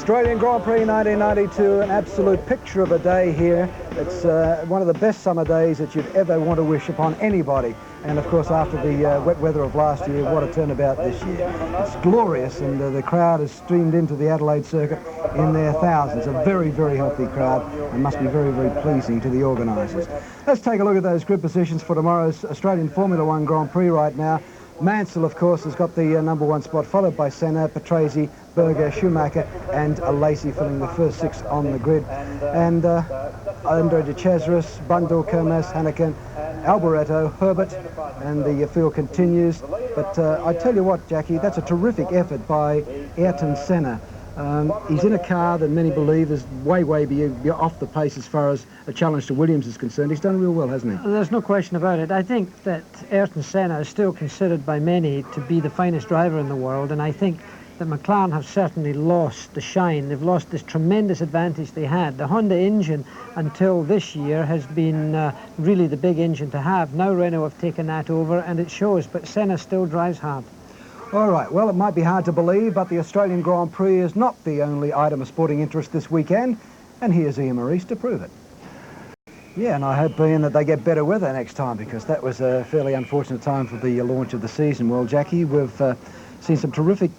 Australian Grand Prix 1992, an absolute picture of a day here. It's one of the best summer days that you'd ever want to wish upon anybody. And of course, after the wet weather of last year, what a turnabout this year. It's glorious, and the crowd has streamed into the Adelaide circuit in their thousands. A very, very healthy crowd, and must be very, very pleasing to the organisers. Let's take a look at those grid positions for tomorrow's Australian Formula One Grand Prix right now. Mansell, of course, has got the #1 spot, followed by Senna, Patrese, Berger, Schumacher, and Lacey filling the first 6 on the grid. And Andre de Cesaris, Bundle, Kermes, Hanneken, Alboreto, Herbert, and the field continues. But I tell you what, Jackie, that's a terrific effort by Ayrton Senna. He's in a car that many believe is way off the pace as far as a challenge to Williams is concerned. He's done real well, hasn't he? There's no question about it. I think that Ayrton Senna is still considered by many to be the finest driver in the world, and I think that McLaren have certainly lost the shine. They've lost this tremendous advantage they had. The Honda engine until this year has been really the big engine to have. Now Renault have taken that over, and it shows, but Senna still drives hard. All right, well, it might be hard to believe, but the Australian Grand Prix is not the only item of sporting interest this weekend, and here's Ian Maurice to prove it. Yeah, and I hope, Ian, that they get better weather next time, because that was a fairly unfortunate time for the launch of the season. Well, Jackie, we've seen some terrific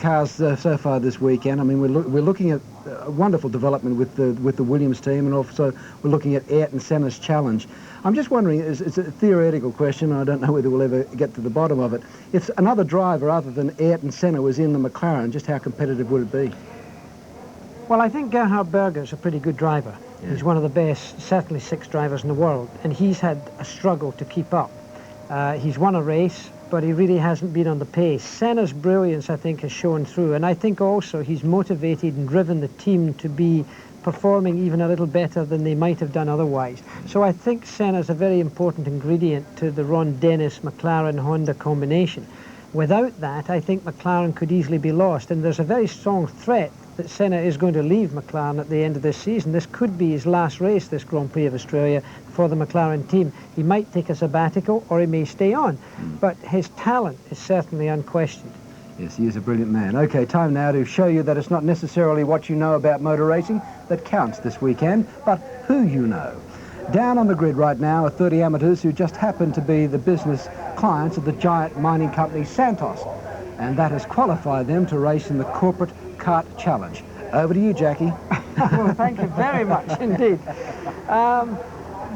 cars so far this weekend. I mean, we're looking at a wonderful development with the Williams team, and also we're looking at Ayrton Senna's challenge. I'm just wondering, it's a theoretical question, I don't know whether we'll ever get to the bottom of it. If another driver other than Ayrton Senna was in the McLaren, just how competitive would it be? Well, I think Gerhard Berger's a pretty good driver. Yeah. He's one of the best, certainly 6 drivers in the world, and he's had a struggle to keep up. He's won a race, but he really hasn't been on the pace. Senna's brilliance, I think, has shown through, and I think also he's motivated and driven the team to be performing even a little better than they might have done otherwise. So I think Senna's a very important ingredient to the Ron Dennis McLaren-Honda combination. Without that, I think McLaren could easily be lost, and there's a very strong threat that Senna is going to leave McLaren at the end of this season. This could be his last race, this Grand Prix of Australia, for the McLaren team. He might take a sabbatical, or he may stay on, but his talent is certainly unquestioned. Yes, he is a brilliant man. Okay, time now to show you that it's not necessarily what you know about motor racing that counts this weekend, but who you know. Down on the grid right now are 30 amateurs who just happen to be the business clients of the giant mining company Santos, and that has qualified them to race in the Corporate Kart Challenge. Over to you, Jackie. Well, thank you very much indeed.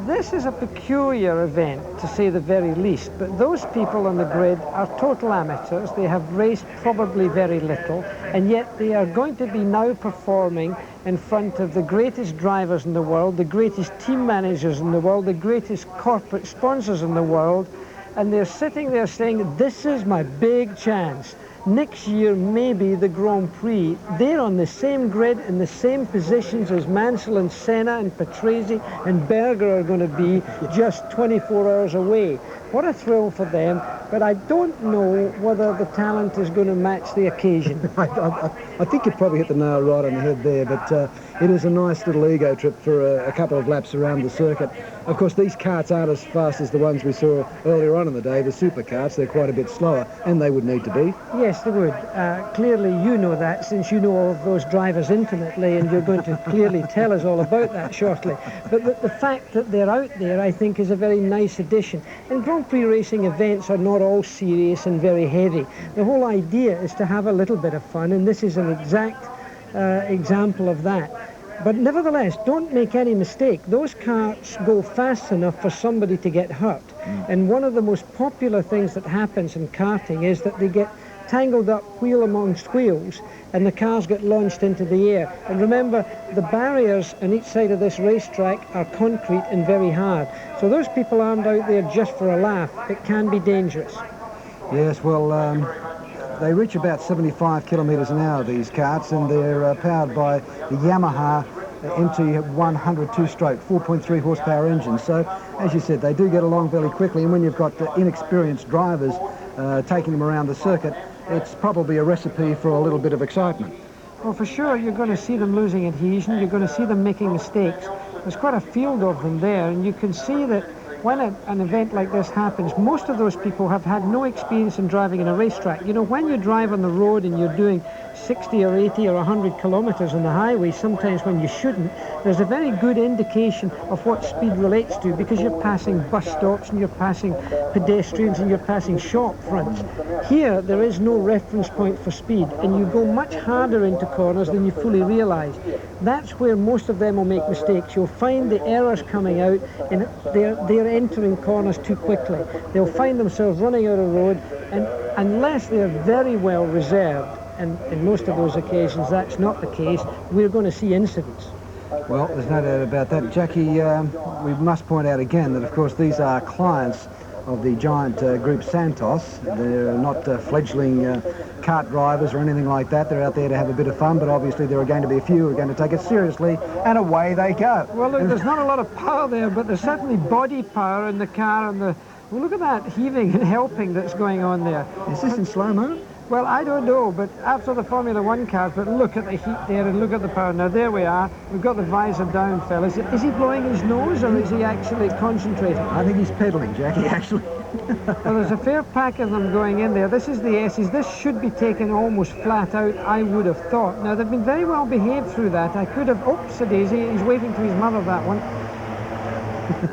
This is a peculiar event, to say the very least, but those people on the grid are total amateurs. They have raced probably very little, and yet they are going to be now performing in front of the greatest drivers in the world, the greatest team managers in the world, the greatest corporate sponsors in the world, and they're sitting there saying, this is my big chance. Next year, maybe the Grand Prix, they're on the same grid in the same positions as Mansell and Senna and Patrese and Berger are going to be just 24 hours away. What a thrill for them, but I don't know whether the talent is going to match the occasion. I think you probably hit the nail right on the head there, but it is a nice little ego trip for a couple of laps around the circuit. Of course, these karts aren't as fast as the ones we saw earlier on in the day, the superkarts. They're quite a bit slower, and they would need to be. Yes, they would. Clearly, you know that, since you know all of those drivers intimately, and you're going to clearly tell us all about that shortly. But the fact that they're out there, I think, is a very nice addition. And Grand Prix racing events are not all serious and very heavy. The whole idea is to have a little bit of fun, and this is an exact example of that. But nevertheless, don't make any mistake. Those carts go fast enough for somebody to get hurt. And one of the most popular things that happens in karting is that they get tangled up wheel amongst wheels, and the cars get launched into the air. And remember, the barriers on each side of this racetrack are concrete and very hard. So those people aren't out there just for a laugh. It can be dangerous. Yes, well, they reach about 75 kilometres an hour, these karts, and they're powered by the Yamaha MT100 two-stroke 4.3 horsepower engine. So, as you said, they do get along fairly quickly, and when you've got inexperienced drivers taking them around the circuit, it's probably a recipe for a little bit of excitement. Well, for sure, you're going to see them losing adhesion. You're going to see them making mistakes. There's quite a field of them there, and you can see that when an event like this happens, most of those people have had no experience in driving in a racetrack. You know, when you drive on the road and you're doing 60 or 80 or 100 kilometers on the highway, sometimes when you shouldn't, there's a very good indication of what speed relates to, because you're passing bus stops and you're passing pedestrians and you're passing shop fronts. Here, there is no reference point for speed, and you go much harder into corners than you fully realise. That's where most of them will make mistakes. You'll find the errors coming out, and they're entering corners too quickly. They'll find themselves running out of road, and unless they're very well reserved, and in most of those occasions that's not the case, we're going to see incidents. Well, there's no doubt about that. Jackie, we must point out again that, of course, these are clients of the giant group Santos. They're not fledgling kart drivers or anything like that. They're out there to have a bit of fun, but obviously there are going to be a few who are going to take it seriously, and away they go. Well, look, there's not a lot of power there, but there's certainly body power in the car, and well, look at that heaving and helping that's going on there. Is this in slow-mo? Well, I don't know, but after the Formula 1 cars, but look at the heat there and look at the power. Now, there we are. We've got the visor down, fellas. Is he blowing his nose, or is he actually concentrating? I think he's pedalling, Jackie, actually. Well, there's a fair pack of them going in there. This is the S's. This should be taken almost flat out, I would have thought. Now, they've been very well behaved through that. I could have... Oops, a daisy. He's waving to his mother, that one.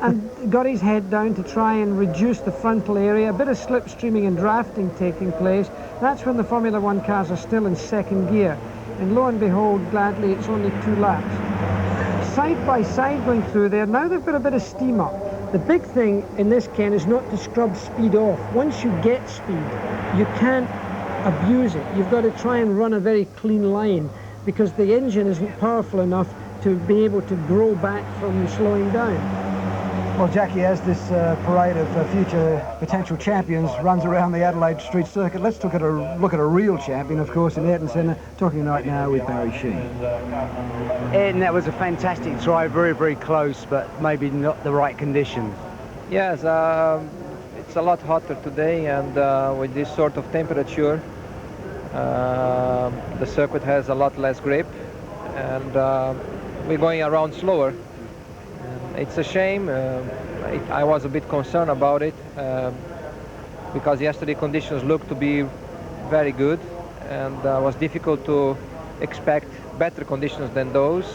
And got his head down to try and reduce the frontal area. A bit of slipstreaming and drafting taking place. That's when the Formula 1 cars are still in second gear. And lo and behold, gladly, it's only 2 laps. Side by side going through there. Now they've got a bit of steam up. The big thing in this, Ken, is not to scrub speed off. Once you get speed, you can't abuse it. You've got to try and run a very clean line, because the engine isn't powerful enough to be able to grow back from slowing down. Well, Jackie, as this parade of future potential champions runs around the Adelaide Street Circuit, let's look at a real champion, of course, in Ayrton Senna. Talking right now with Barry Sheene. Ayrton, that was a fantastic try, very, very close, but maybe not the right conditions. Yes, it's a lot hotter today, and with this sort of temperature, the circuit has a lot less grip, and we're going around slower. It's a shame. I was a bit concerned about it because yesterday conditions looked to be very good, and it was difficult to expect better conditions than those.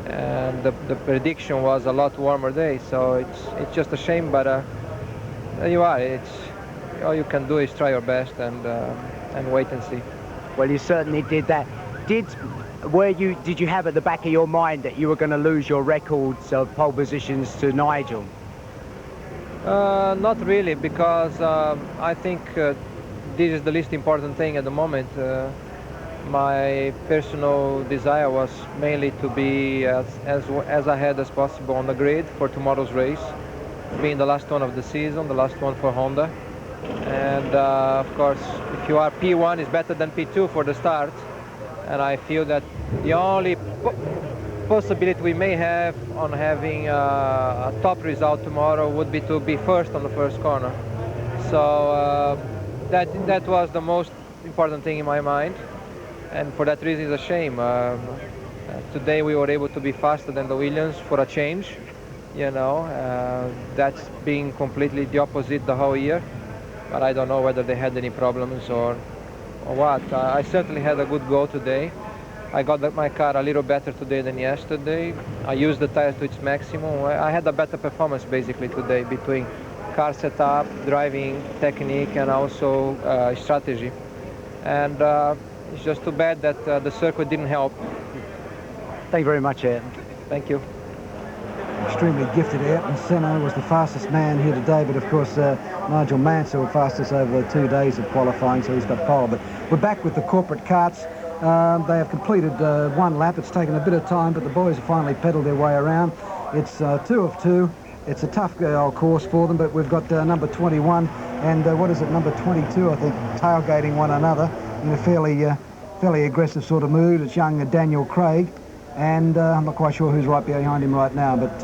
And the prediction was a lot warmer day, so it's just a shame. But there you are. All you can do is try your best and wait and see. Well, you certainly did that. Did you have at the back of your mind that you were going to lose your records of pole positions to Nigel? Not really, because I think this is the least important thing at the moment. My personal desire was mainly to be as ahead as possible on the grid for tomorrow's race, being the last one of the season, the last one for Honda. And of course, if you are P1, it's better than P2 for the start. And I feel that the only possibility we may have on having a top result tomorrow would be to be first on the first corner. So that was the most important thing in my mind, and for that reason it's a shame. Today we were able to be faster than the Williams for a change, you know. That's being completely the opposite the whole year, but I don't know whether they had any problems or what. I certainly had a good go today. I got my car a little better today than yesterday. I used the tires to its maximum. I had a better performance basically today between car setup, driving technique, and also strategy. And it's just too bad that the circuit didn't help. Thank you very much, Ayrton. Thank you. Extremely gifted Ayrton Senna was the fastest man here today, but of course Nigel Mansell was fastest over 2 days of qualifying, so he's got pole. But we're back with the corporate karts. They have completed 1 lap. It's taken a bit of time, but the boys have finally pedalled their way around. It's 2 of 2. It's a tough old course for them, but we've got number 21 and number 22, I think, tailgating one another in a fairly aggressive sort of mood. It's young Daniel Craig. And I'm not quite sure who's right behind him right now, but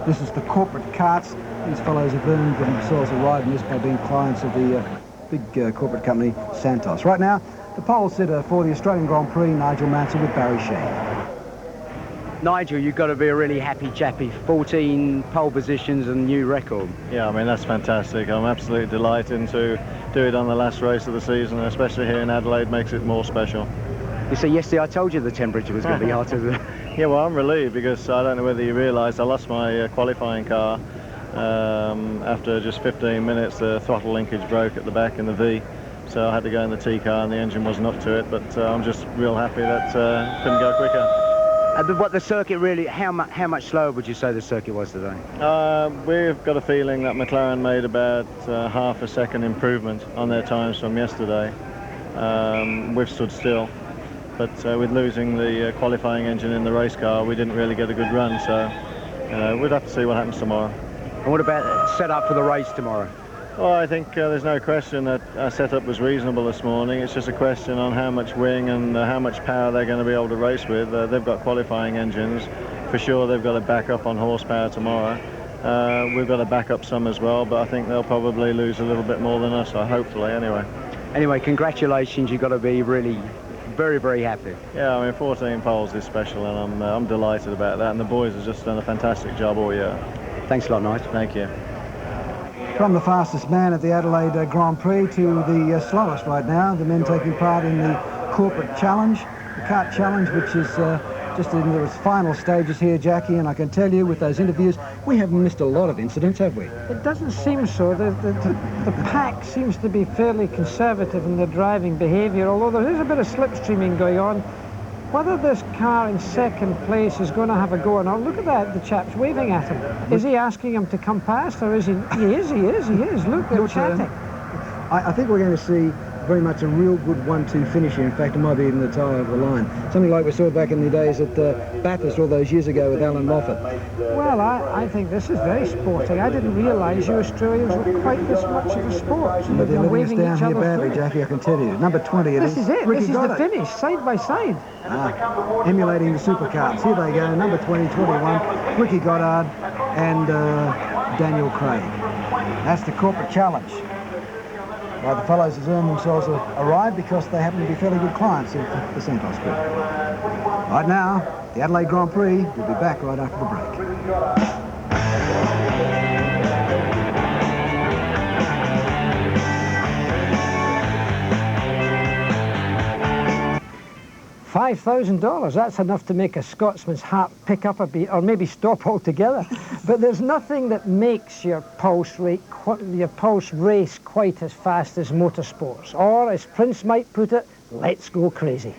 this is the corporate karts. These fellows have earned themselves a ride in this by being clients of the big corporate company Santos. Right now, the pole sitter for the Australian Grand Prix, Nigel Mansell with Barry Sheene. Nigel, you've got to be a really happy chappy. 14 pole positions and new record. Yeah, I mean, that's fantastic. I'm absolutely delighted to do it on the last race of the season, especially here in Adelaide, makes it more special. You see, yesterday I told you the temperature was going to be hotter. Yeah, well, I'm relieved because I don't know whether you realised I lost my qualifying car after just 15 minutes. The throttle linkage broke at the back in the V, so I had to go in the T car and the engine wasn't up to it, but I'm just real happy that couldn't go quicker. But the circuit really, how much slower would you say the circuit was today? We've got a feeling that McLaren made about half a second improvement on their times from yesterday. We've stood still, but with losing the qualifying engine in the race car, we didn't really get a good run, so we'd have to see what happens tomorrow. And what about set up for the race tomorrow? Well, I think there's no question that our setup was reasonable this morning. It's just a question on how much wing and how much power they're going to be able to race with. They've got qualifying engines. For sure, they've got to back up on horsepower tomorrow. We've got to back up some as well, but I think they'll probably lose a little bit more than us, or hopefully anyway. Anyway, congratulations. You've got to be really very, very happy. Yeah, I mean, 14 poles is special, and I'm delighted about that, and the boys have just done a fantastic job all year. Thanks a lot, Nigel. Thank you. From the fastest man at the Adelaide Grand Prix to the slowest right now, the men taking part in the corporate challenge, the kart challenge, which is just in its final stages here, Jackie, and I can tell you with those interviews, we haven't missed a lot of incidents, have we? It doesn't seem so. The pack seems to be fairly conservative in their driving behaviour, although there is a bit of slipstreaming going on. Whether this car in second place is going to have a go or not, look at that, the chap's waving at him. Is he asking him to come past, or is he? He is. Look, they're chatting. I think we're going to see very much a real good 1-2 finish here. In fact, it might be even the tail over the line. Something like we saw back in the days at Bathurst all those years ago with Alan Moffat. Well, I think this is very sporting. I didn't realise you Australians were quite this much of a sport. But they're letting us down here badly, Jackie, I can tell you. Number 20 it is. This is it. This is the finish, side by side. Emulating the supercars. Here they go, number 20, 21, Ricky Goddard and Daniel Craig. That's the corporate challenge. Well, the fellows have earned themselves a ride because they happen to be fairly good clients of the Santos Group. Right now, the Adelaide Grand Prix will be back right after the break. $5,000, that's enough to make a Scotsman's heart pick up a beat, or maybe stop altogether. But there's nothing that makes your pulse race quite as fast as motorsports. Or, as Prince might put it, let's go crazy.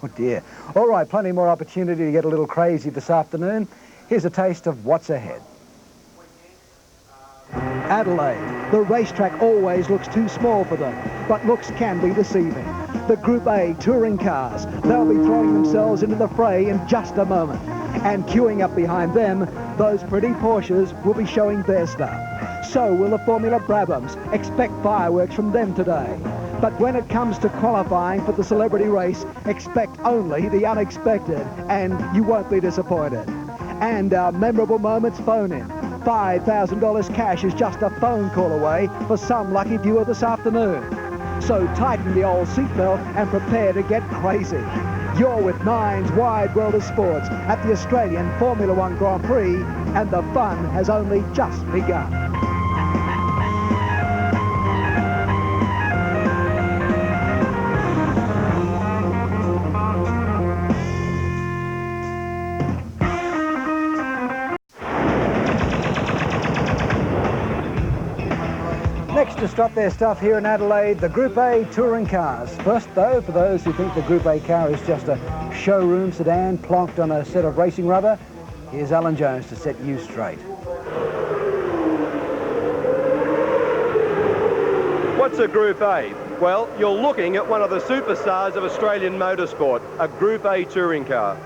Oh dear. All right, plenty more opportunity to get a little crazy this afternoon. Here's a taste of what's ahead. Adelaide. The racetrack always looks too small for them, but looks can be deceiving. The Group A touring cars, they'll be throwing themselves into the fray in just a moment. And queuing up behind them, those pretty Porsches will be showing their stuff. So will the Formula Brabhams. Expect fireworks from them today. But when it comes to qualifying for the celebrity race, expect only the unexpected, and you won't be disappointed. And our memorable moments phone in. $5,000 cash is just a phone call away for some lucky viewer this afternoon. So tighten the old seatbelt and prepare to get crazy. You're with Nine's Wide World of Sports at the Australian Formula One Grand Prix, and the fun has only just begun. Next to strut their stuff here in Adelaide, the Group A touring cars. First though, for those who think the Group A car is just a showroom sedan plonked on a set of racing rubber, here's Alan Jones to set you straight. What's a Group A? Well, you're looking at one of the superstars of Australian motorsport, a Group A touring car.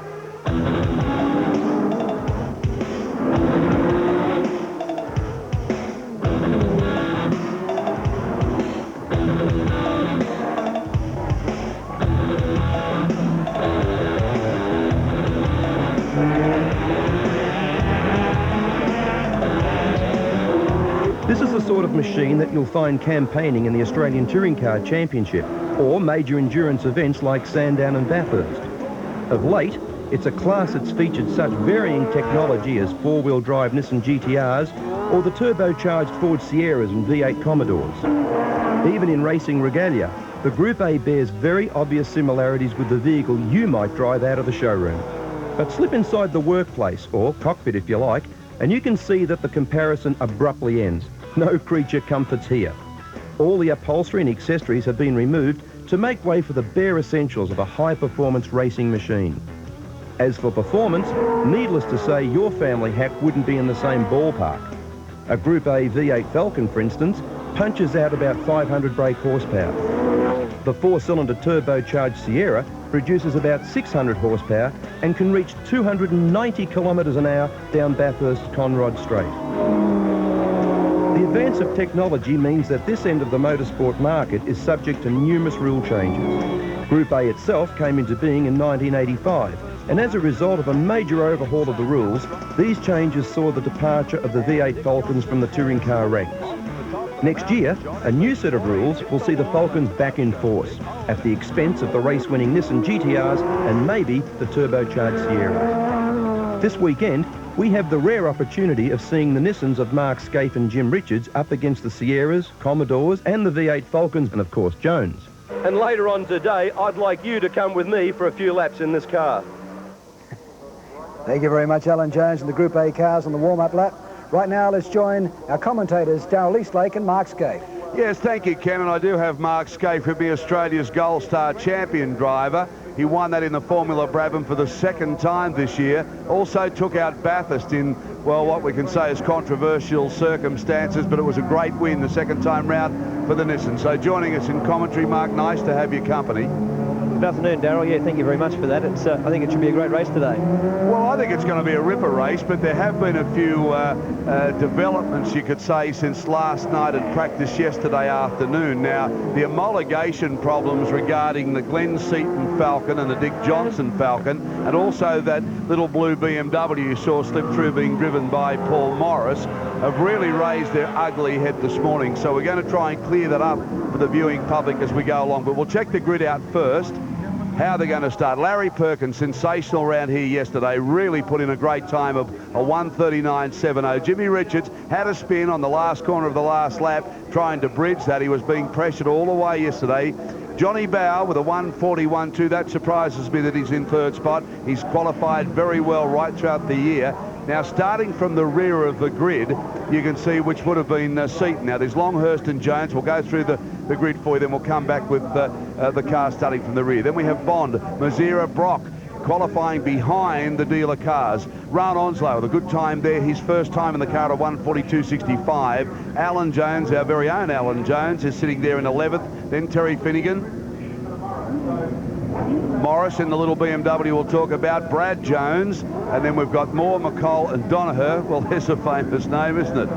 This is the sort of machine that you'll find campaigning in the Australian Touring Car Championship or major endurance events like Sandown and Bathurst. Of late, it's a class that's featured such varying technology as four-wheel drive Nissan GTRs or the turbocharged Ford Sierras and V8 Commodores. Even in racing regalia, the Group A bears very obvious similarities with the vehicle you might drive out of the showroom. But slip inside the workplace, or cockpit if you like, and you can see that the comparison abruptly ends. No creature comforts here. All the upholstery and accessories have been removed to make way for the bare essentials of a high-performance racing machine. As for performance, needless to say, your family hack wouldn't be in the same ballpark. A Group A V8 Falcon, for instance, punches out about 500 brake horsepower. The four-cylinder turbocharged Sierra produces about 600 horsepower and can reach 290 kilometres an hour down Bathurst Conrod Straight. The advance of technology means that this end of the motorsport market is subject to numerous rule changes. Group A itself came into being in 1985, and as a result of a major overhaul of the rules, these changes saw the departure of the V8 Falcons from the touring car ranks. Next year, a new set of rules will see the Falcons back in force, at the expense of the race-winning Nissan GTRs and maybe the turbocharged Sierras. This weekend, we have the rare opportunity of seeing the Nissans of Mark Skaife and Jim Richards up against the Sierras, Commodores and the V8 Falcons and of course Jones. And later on today, I'd like you to come with me for a few laps in this car. Thank you very much, Alan Jones and the Group A cars on the warm-up lap. Right now, let's join our commentators, Darryl Eastlake and Mark Skaife. Yes, thank you, Ken, and I do have Mark Skaife, who'll be Australia's Gold Star champion driver. He won that in the Formula Brabham for the second time this year. Also took out Bathurst in, well, what we can say is controversial circumstances, but it was a great win the second time round for the Nissan. So joining us in commentary, Mark, nice to have your company. Good afternoon, Darryl. Yeah, thank you very much for that. It's, I think it should be a great race today. Well, I think it's going to be a ripper race, but there have been a few developments, you could say, since last night and practice yesterday afternoon. Now, the homologation problems regarding the Glenn Seaton Falcon and the Dick Johnson Falcon, and also that little blue BMW you saw slip through being driven by Paul Morris, have really raised their ugly head this morning. So we're going to try and clear that up for the viewing public as we go along. But we'll check the grid out first. How they're going to start. Larry Perkins, sensational round here yesterday, really put in a great time of a 1:39.70. Jimmy Richards had a spin on the last corner of the last lap, trying to bridge that. He was being pressured all the way yesterday. Johnny Bow with a 1:41.2. That surprises me that he's in third spot. He's qualified very well right throughout the year. Now, starting from the rear of the grid, you can see which would have been Seaton. Now, there's Longhurst and Jones. We'll go through the the grid for you. Then we'll come back with the car starting from the rear. Then we have Bond, Mazira, Brock, qualifying behind the dealer cars. Ron Onslow with a good time there, his first time in the car at 1:42.65. Alan Jones, our very own Alan Jones, is sitting there in 11th. Then Terry Finnegan. Morris in the little BMW we'll talk about. Brad Jones. And then we've got Moore, McCall and Donaher. Well, there's a famous name, isn't it?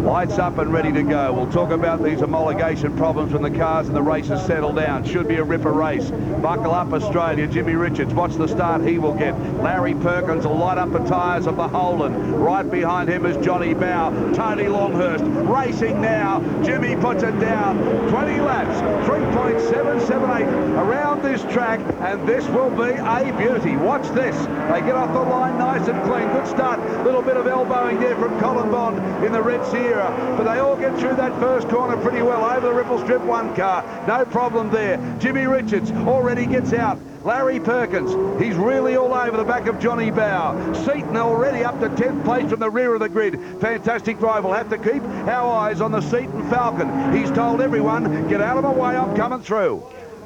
Lights up and ready to go. We'll talk about these homologation problems when the cars and the races settle down. Should be a ripper race. Buckle up, Australia. Jimmy Richards, watch the start he will get. Larry Perkins will light up the tyres of the Holden. Right behind him is Johnny Bow. Tony Longhurst racing now. Jimmy puts it down. 20 laps, 3.778 around this track, and this will be a beauty. Watch this. They get off the line nice and clean. Good start. Little bit of elbowing there from Colin Bond in the red Sierra, but they all get through that first corner pretty well. Over the Ripple Strip, one car, no problem there. Jimmy Richards already gets out. Larry Perkins, he's really all over the back of Johnny Bow. Seaton already up to 10th place from the rear of the grid. Fantastic drive. We'll have to keep our eyes on the Seaton Falcon. He's told everyone, get out of my way, I'm coming through.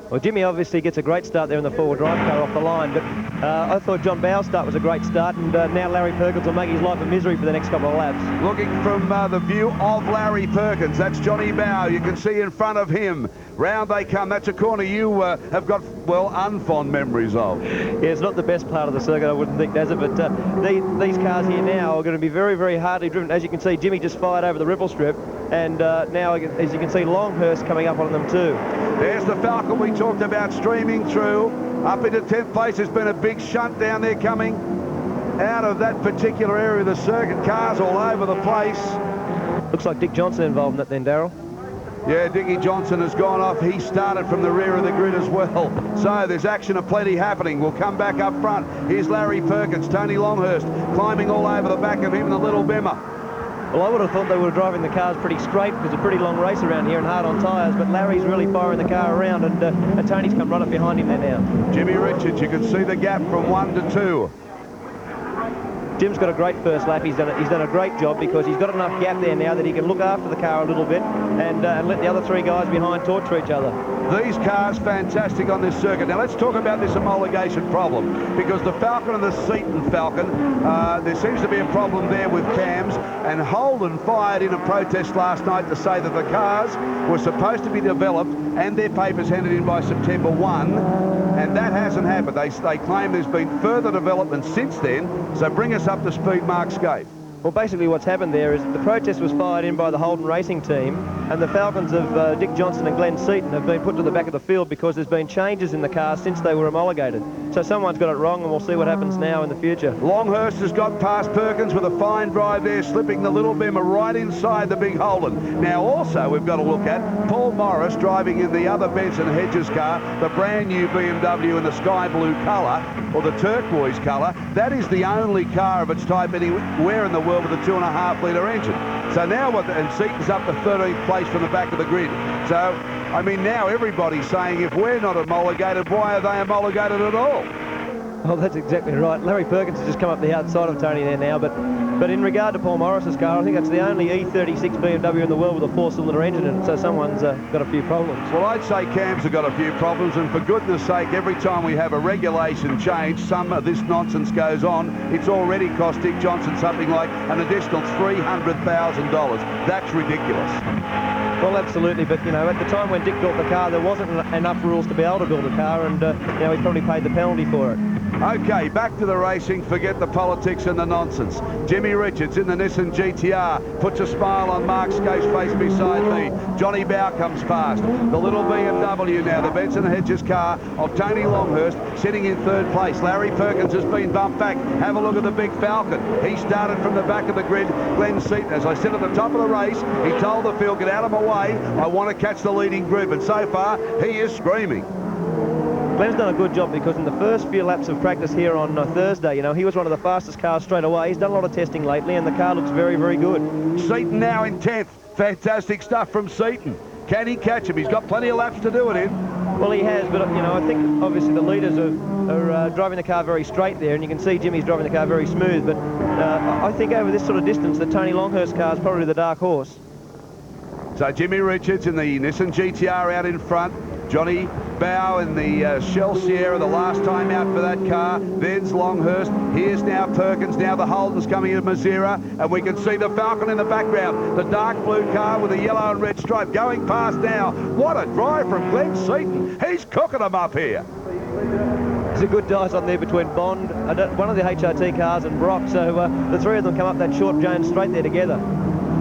Well, Jimmy obviously gets a great start there in the four-wheel drive car off the line, but I thought John Bow's start was a great start, and now Larry Perkins will make his life a misery for the next couple of laps. Looking from the view of Larry Perkins, that's Johnny Bow. You can see in front of him. Round they come. That's a corner you have got, well, unfond memories of. Yeah, it's not the best part of the circuit, I wouldn't think, does it? But these cars here now are going to be very, very hardly driven. As you can see, Jimmy just fired over the Ripple Strip, and now, as you can see, Longhurst coming up on them too. There's the Falcon we talked about streaming through. Up into 10th place. There's been a big shunt down there coming out of that particular area of the circuit. Cars all over the place. Looks like Dick Johnson involved in that then, Darryl. Yeah, Dickie Johnson has gone off. He started from the rear of the grid as well. So there's action aplenty happening. We'll come back up front. Here's Larry Perkins, Tony Longhurst climbing all over the back of him in the little Bimmer. Well, I would have thought they were driving the cars pretty straight because it's a pretty long race around here and hard on tyres, but Larry's really firing the car around, and Tony's come right up behind him there now. Jimmy Richards, you can see the gap from 1 to 2. Jim's got a great first lap. He's done a great job because he's got enough gap there now that he can look after the car a little bit and let the other three guys behind torture each other. These cars fantastic on this circuit. Now let's talk about this homologation problem, because the Falcon and the Seaton Falcon, there seems to be a problem there with cams, and Holden fired in a protest last night to say that the cars were supposed to be developed and their papers handed in by September 1, and that hasn't happened. They claim there's been further development since then, so bring us up to speed, Mark Scaife. Well, basically what's happened there is the protest was fired in by the Holden Racing team, and the Falcons of Dick Johnson and Glenn Seaton have been put to the back of the field because there's been changes in the car since they were homologated. So someone's got it wrong, and we'll see what happens now in the future. Longhurst has got past Perkins with a fine drive there, slipping the little Bimmer right inside the big Holden. Now also we've got to look at Paul Morris driving in the other Benson Hedges car, the brand new BMW in the sky blue colour, or the turquoise colour. That is the only car of its type anywhere in the world with a 2.5 litre engine. So now and Seaton's up to 13th place from the back of the grid. So, I mean, now everybody's saying if we're not homologated, why are they homologated at all? Well, that's exactly right. Larry Perkins has just come up the outside of Tony there now, but in regard to Paul Morris's car, I think that's the only E36 BMW in the world with a 4-cylinder engine in it, so someone's got a few problems. Well, I'd say Cam's have got a few problems, and for goodness sake, every time we have a regulation change, some of this nonsense goes on. It's already cost Dick Johnson something like an additional $300,000. That's ridiculous. Well, absolutely, but, you know, at the time when Dick built the car, there wasn't enough rules to be able to build a car, and, you know, he probably paid the penalty for it. Okay, back to the racing. Forget the politics and the nonsense. Jimmy Richards in the Nissan GTR puts a smile on Mark Scaife's face beside me. Johnny Bow comes past. The little BMW now, the Benson Hedges car of Tony Longhurst, sitting in 3rd place. Larry Perkins has been bumped back. Have a look at the big Falcon. He started from the back of the grid. Glenn Seaton, as I said at the top of the race, he told the field, get out of my way. I want to catch the leading group. And so far, he is screaming. Glenn's done a good job because in the first few laps of practice here on Thursday, you know, he was one of the fastest cars straight away. He's done a lot of testing lately, and the car looks very, very good. Seaton now in 10th. Fantastic stuff from Seaton. Can he catch him? He's got plenty of laps to do it in. Well, he has, but, you know, I think obviously the leaders are driving the car very straight there, and you can see Jimmy's driving the car very smooth, but I think over this sort of distance, the Tony Longhurst car is probably the dark horse. So Jimmy Richards in the Nissan GTR out in front. Johnny Bow in the Shell Sierra, the last time out for that car. There's Longhurst. Here's now Perkins. Now the Holden's coming in Mazira, and we can see the Falcon in the background. The dark blue car with a yellow and red stripe going past now. What a drive from Glenn Seaton. He's cooking them up here. There's a good dice on there between Bond, one of the HRT cars, and Brock. So the three of them come up that short Jones straight there together.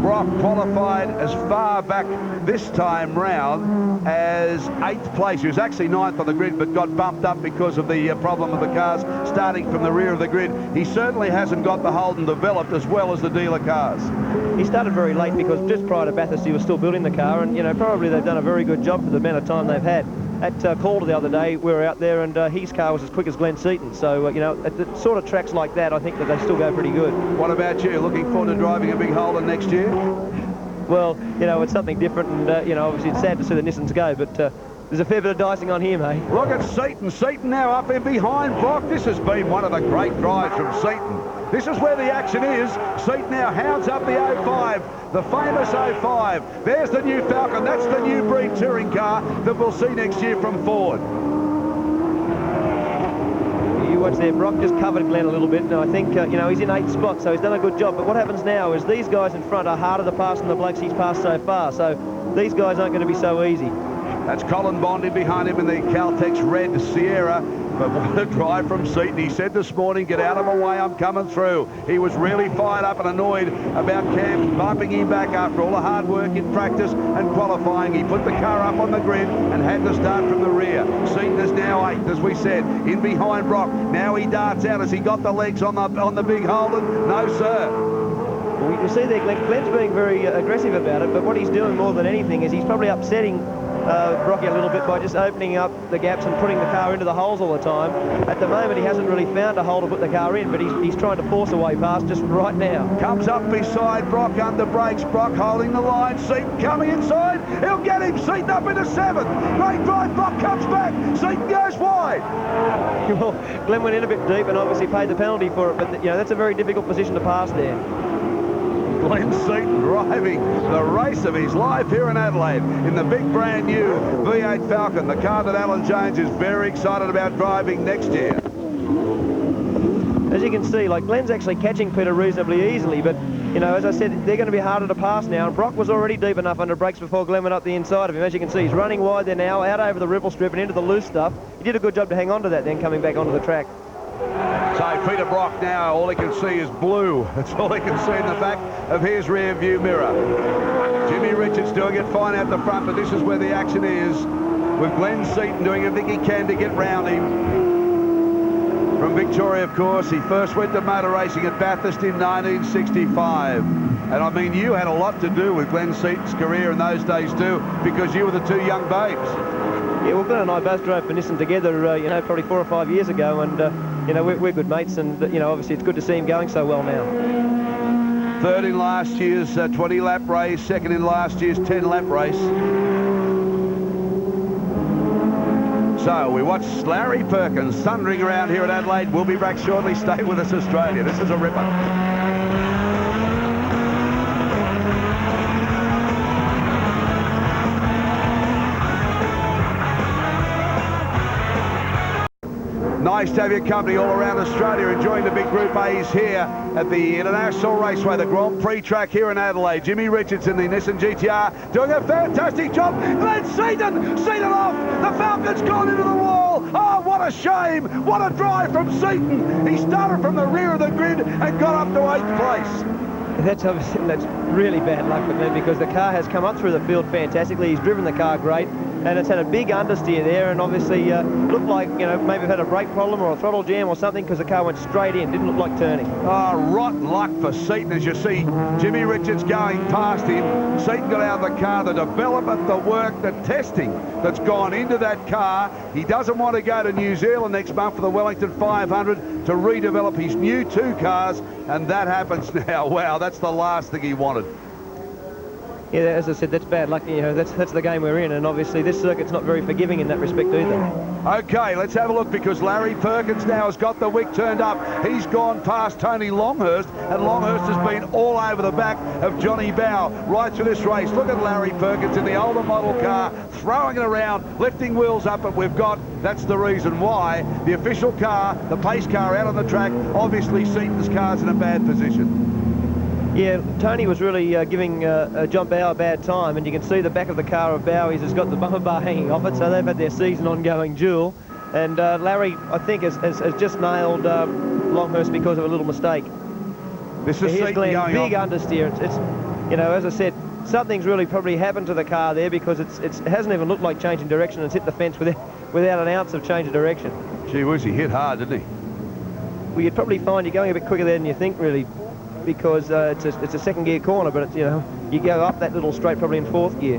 Brock qualified as far back this time round as 8th place. He was actually 9th on the grid, but got bumped up because of the problem of the cars starting from the rear of the grid. He certainly hasn't got the Holden developed as well as the dealer cars. He started very late because just prior to Bathurst he was still building the car, and probably they've done a very good job for the amount of time they've had. At Calder the other day, we were out there, and his car was as quick as Glenn Seaton. So, at the sort of tracks like that, I think that they still go pretty good. What about you? Looking forward to driving a big Holden next year? Well, it's something different, and, obviously it's sad to see the Nissans go, but there's a fair bit of dicing on him, eh? Look at Seaton. Seaton now up in behind Brock. This has been one of the great drives from Seaton. This is where the action is. Seaton now hounds up the 05, the famous 05. There's the new Falcon. That's the new breed touring car that we'll see next year from Ford. You watch there, Brock just covered Glenn a little bit, and I think, he's in 8th spot, so he's done a good job. But what happens now is these guys in front are harder to pass than the blokes he's passed so far, so these guys aren't going to be so easy. That's Colin Bond in behind him in the Caltex red Sierra. But what a drive from Seaton. He said this morning, get out of my way, I'm coming through. He was really fired up and annoyed about Cam bumping him back after all the hard work in practice and qualifying. He put the car up on the grid and had to start from the rear. Seaton is now 8th, as we said, in behind Brock. Now he darts out. Has he got the legs on the big Holden? No, sir. Well, you can see there, Glenn's being very aggressive about it, but what he's doing more than anything is he's probably upsetting Brocky a little bit by just opening up the gaps and putting the car into the holes all the time. At the moment, he hasn't really found a hole to put the car in, but he's trying to force a way past just right now. Comes up beside Brock under brakes. Brock holding the line. Seaton coming inside. He'll get him. Seaton up into 7th. Great drive. Brock comes back. Seaton goes wide. Well, Glenn went in a bit deep and obviously paid the penalty for it, but that's a very difficult position to pass there. Glenn Seaton driving the race of his life here in Adelaide in the big brand new V8 Falcon, the car that Alan Jones is very excited about driving next year. As you can see, Glenn's actually catching Peter reasonably easily, but as I said, they're going to be harder to pass now, and Brock was already deep enough under brakes before Glenn went up the inside of him. As you can see, he's running wide there now, out over the ripple strip and into the loose stuff. He did a good job to hang on to that then coming back onto the track. So Peter Brock now, all he can see is blue. That's all he can see in the back of his rear view mirror. Jimmy Richards doing it fine out the front, but this is where the action is, with Glenn Seaton doing everything he can to get round him. From Victoria, of course, he first went to motor racing at Bathurst in 1965. And I mean, you had a lot to do with Glenn Seaton's career in those days too, because you were the two young babes. Yeah, well, Glenn and I both drove for Nissan together, probably 4 or 5 years ago, and, we're good mates, and, obviously it's good to see him going so well now. 3rd in last year's 20-lap race, 2nd in last year's 10-lap race. So we watch Larry Perkins thundering around here at Adelaide. We'll be back shortly. Stay with us, Australia. This is a ripper. Nice to have your company all around Australia, enjoying the big Group A's here at the International Raceway, the Grand Prix track here in Adelaide. Jimmy Richards in the Nissan GTR doing a fantastic job. Glenn Seaton off. The Falcon's gone into the wall. Oh, what a shame. What a drive from Seaton. He started from the rear of the grid and got up to 8th place. That's really bad luck for Glenn, because the car has come up through the field fantastically. He's driven the car great, and it's had a big understeer there, and obviously looked like, maybe had a brake problem or a throttle jam or something, because the car went straight in. Didn't look like turning. Oh, rotten luck for Seaton, as you see Jimmy Richards going past him. Seaton got out of the car. The development, the work, the testing that's gone into that car. He doesn't want to go to New Zealand next month for the Wellington 500 to redevelop his new 2 cars, and that happens now. Wow, that's the last thing he wanted. Yeah, as I said, that's bad luck. That's the game we're in, and obviously this circuit's not very forgiving in that respect either. Okay, let's have a look, because Larry Perkins now has got the wick turned up. He's gone past Tony Longhurst, and Longhurst has been all over the back of Johnny Bow right through this race. Look at Larry Perkins in the older model car, throwing it around, lifting wheels up, but that's the reason why the official car, the pace car out on the track, obviously Seaton's car's in a bad position. Yeah, Tony was really giving John Bow a bad time, and you can see the back of the car of Bowie's has got the bumper bar hanging off it, so they've had their season ongoing duel. And Larry, I think, has just nailed Longhurst because of a little mistake. This is Here's Glenn, going big on. understeer. It's, you know, as I said, something's really probably happened to the car there, because it hasn't even looked like changing direction, and it's hit the fence without an ounce of change of direction. Gee whiz, he hit hard, didn't he? Well, you'd probably find you're going a bit quicker there than you think, really, because it's a second gear corner, but it's, you know, you go up that little straight probably in fourth gear.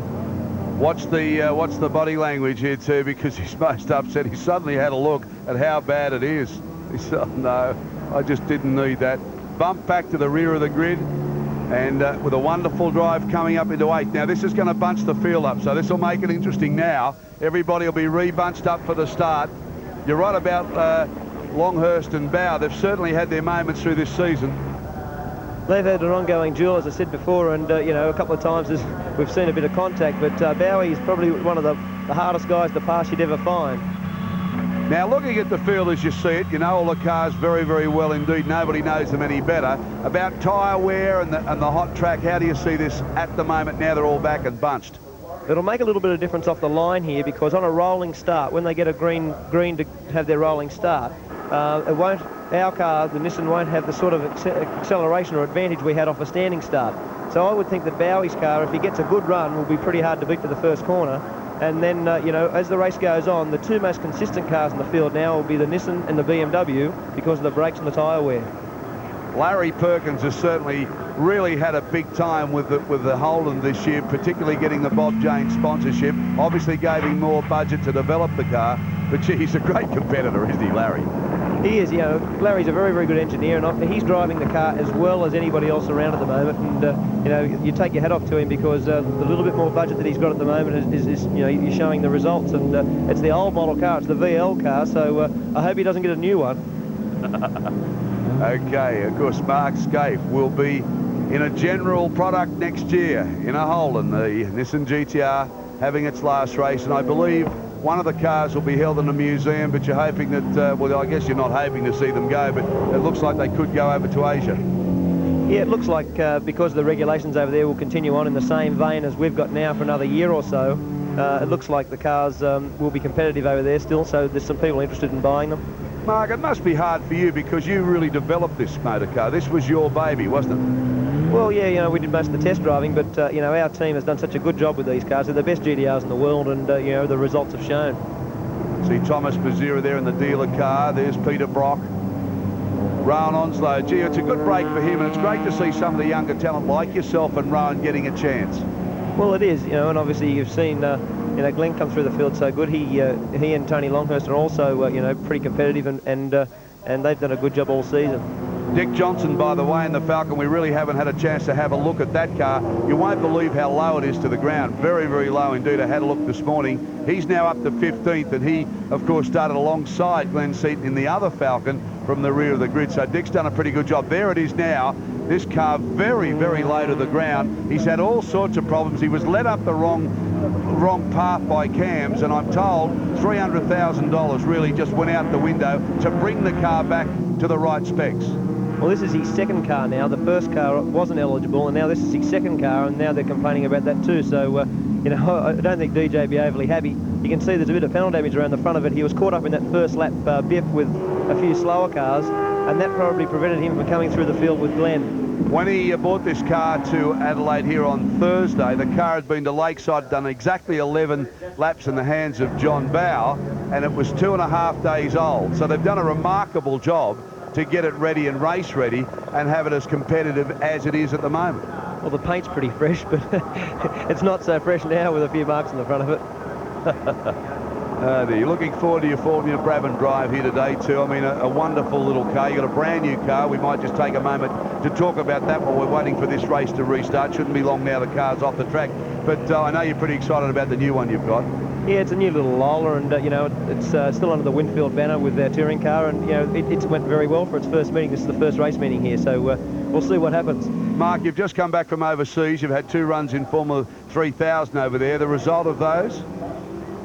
Watch the body language here too, because he's most upset. He suddenly had a look at how bad it is. He said, oh, no, I just didn't need that. Bump back to the rear of the grid, and with a wonderful drive coming up into 8. Now this is going to bunch the field up, so this will make it interesting now. Everybody will be re-bunched up for the start. You're right about Longhurst and Bow. They've certainly had their moments through this season. They've had an ongoing duel, as I said before, and you know, a couple of times we've seen a bit of contact, but Bowie is probably one of the hardest guys to pass you'd ever find. Now, looking at the field as you see it, you know all the cars very, very well indeed. Nobody knows them any better. About tyre wear and the hot track, how do you see this at the moment now they're all back and bunched? It'll make a little bit of difference off the line here, because on a rolling start, when they get a green to have their rolling start, our car, the Nissan, won't have the sort of acceleration or advantage we had off a standing start. So I would think that Bowie's car, if he gets a good run, will be pretty hard to beat to the first corner. And then, you know, as the race goes on, the two most consistent cars in the field now will be the Nissan and the BMW, because of the brakes and the tyre wear. Larry Perkins has certainly really had a big time with the Holden this year, particularly getting the Bob James sponsorship. Obviously gave him more budget to develop the car, but gee, he's a great competitor, isn't he, Larry? He is, you know, Larry's a very, very good engineer, and he's driving the car as well as anybody else around at the moment. And, you know, you take your hat off to him, because the little bit more budget that he's got at the moment is you know, you're showing the results. And it's the old model car, it's the VL car, so I hope he doesn't get a new one. Okay, of course, Mark Scaife will be in a general product next year in a Holden, the Nissan GTR having its last race, and I believe one of the cars will be held in a museum, but you're hoping that, well, I guess you're not hoping to see them go, but it looks like they could go over to Asia. Yeah, it looks like because the regulations over there will continue on in the same vein as we've got now for another year or so, it looks like the cars will be competitive over there still, so there's some people interested in buying them. Mark, it must be hard for you, because you really developed this motor car. This was your baby, wasn't it? Well, yeah, you know, we did most of the test driving, but, you know, our team has done such a good job with these cars. They're the best GTRs in the world, and, you know, the results have shown. See Thomas Bazira there in the dealer car. There's Peter Brock. Rowan Onslow. Gee, it's a good break for him, and it's great to see some of the younger talent like yourself and Rowan getting a chance. Well, it is, you know, and obviously you've seen, you know, Glenn come through the field so good. He and Tony Longhurst are also, you know, pretty competitive, and they've done a good job all season. Dick Johnson, by the way, in the Falcon, we really haven't had a chance to have a look at that car. You won't believe how low it is to the ground. Very, very low indeed. I had a look this morning. He's now up to 15th, and he, of course, started alongside Glenn Seaton in the other Falcon from the rear of the grid. So Dick's done a pretty good job. There it is now. This car very, very low to the ground. He's had all sorts of problems. He was led up the wrong path by cams, and I'm told $300,000 really just went out the window to bring the car back to the right specs. Well, this is his second car now. The first car wasn't eligible, and now this is his second car, and now they're complaining about that too. So, you know, I don't think DJ will be overly happy. You can see there's a bit of panel damage around the front of it. He was caught up in that first lap biff with a few slower cars, and that probably prevented him from coming through the field with Glenn. When he brought this car to Adelaide here on Thursday, the car had been to Lakeside, done exactly 11 laps in the hands of John Bow, and it was 2.5 days old. So they've done a remarkable job to get it ready and race ready and have it as competitive as it is at the moment. Well, the paint's pretty fresh, but it's not so fresh now with a few marks in the front of it. You're looking forward to your Formula Brabham drive here today too. I mean, a wonderful little car. You've got a brand new car. We might just take a moment to talk about that while we're waiting for this race to restart. Shouldn't be long now, the car's off the track. But I know you're pretty excited about the new one you've got. Yeah, it's a new little Lola, and you know, it's still under the Winfield banner with their touring car, and you know, it went very well for its first meeting. This is the first race meeting here, so we'll see what happens. Mark, you've just come back from overseas. You've had 2 runs in Formula 3000 over there. The result of those?